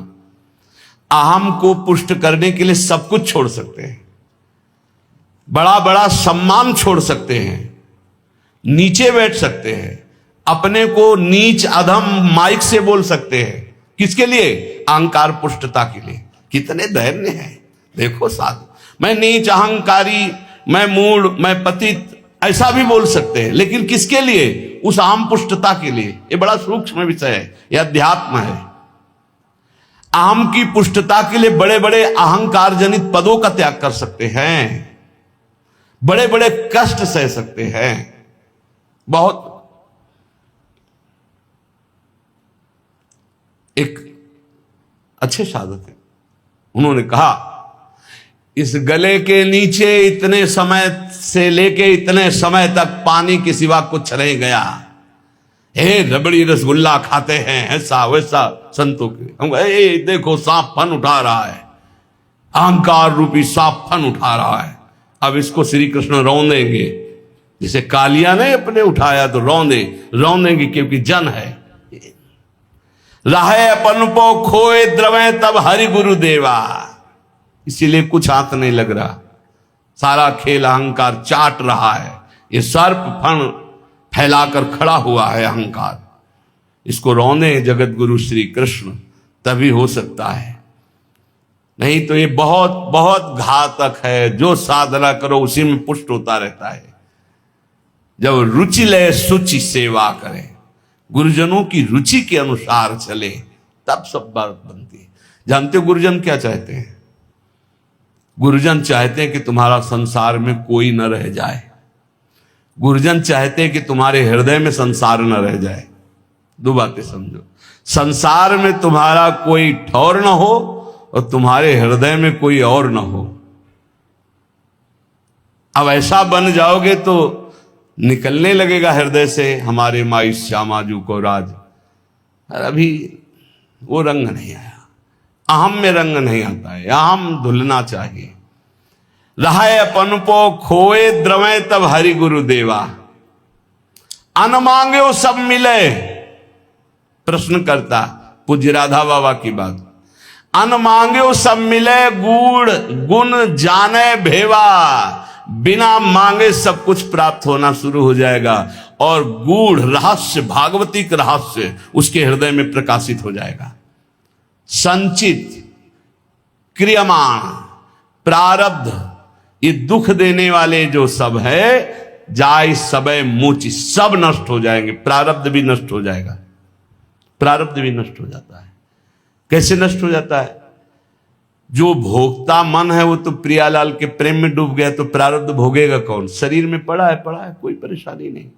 अहम को पुष्ट करने के लिए सब कुछ छोड़ सकते हैं। बड़ा बड़ा सम्मान छोड़ सकते हैं, नीचे बैठ सकते हैं, अपने को नीच अधम माइक से बोल सकते हैं। किसके लिए? अहंकार पुष्टता के लिए। कितने धैर्य हैं देखो साधु। मैं नीच, अहंकारी, मैं मूढ़, मैं पतित, ऐसा भी बोल सकते हैं, लेकिन किसके लिए? उस अहम पुष्टता के लिए। ये बड़ा सूक्ष्म विषय है, यह अध्यात्म है। अहम की पुष्टता के लिए बड़े बड़े अहंकार जनित पदों का त्याग कर सकते हैं, बड़े बड़े कष्ट सह सकते हैं। बहुत एक अच्छे साधक है, उन्होंने कहा इस गले के नीचे इतने समय से लेके इतने समय तक पानी के सिवा कुछ नहीं गया। रबड़ी रसगुल्ला खाते हैं, ऐसा वैसा संतों के। हम देखो सांप फन उठा रहा है, अहंकार रूपी सांप फन उठा रहा है। अब इसको श्री कृष्ण रौंदेंगे, जिसे कालिया ने अपने उठाया तो रौंदेंगे क्योंकि जन है। रहे अपनपो खोए, द्रवे तब हरि गुरु देवा। इसीलिए कुछ हाथ नहीं लग रहा, सारा खेल अहंकार चाट रहा है। ये सर्प फण फैलाकर खड़ा हुआ है अहंकार। इसको रौंदे जगत गुरु श्री कृष्ण, तभी हो सकता है। नहीं तो ये बहुत बहुत घातक है। जो साधना करो उसी में पुष्ट होता रहता है। जब रुचि ले सुचि सेवा करें, गुरुजनों की रुचि के अनुसार चले, तब सब बात बनती है। जानते हो गुरुजन क्या चाहते हैं? गुरुजन चाहते हैं कि तुम्हारा संसार में कोई न रह जाए। गुरुजन चाहते हैं कि तुम्हारे हृदय में संसार न रह जाए। दो बातें समझो, संसार में तुम्हारा कोई ठौर न हो और तुम्हारे हृदय में कोई और न हो। अब ऐसा बन जाओगे तो निकलने लगेगा हृदय से हमारे माई श्यामाजू को राज। अभी वो रंग नहीं आया, अहम में रंग नहीं आता है। अहम धुलना चाहिए। रहे अपनपो खोए, द्रवे तब हरि गुरु देवा। अन मांगे वो सब मिले। प्रश्न करता पूज्य राधा बाबा की बात। अन मांग्यो सब मिले गूढ़ गुण जाने भेवा। बिना मांगे सब कुछ प्राप्त होना शुरू हो जाएगा और गूढ़ रहस्य, भागवतिक रहस्य उसके हृदय में प्रकाशित हो जाएगा। संचित, क्रियमाण, प्रारब्ध, ये दुख देने वाले जो सब है, जाय सबय मोचि, सब नष्ट हो जाएंगे। प्रारब्ध भी नष्ट हो जाएगा, प्रारब्ध भी नष्ट हो जाता है। कैसे नष्ट हो जाता है? जो भोक्ता मन है वो तो प्रियालाल के प्रेम में डूब गया, तो प्रारब्ध भोगेगा कौन? शरीर में पड़ा है, कोई परेशानी नहीं।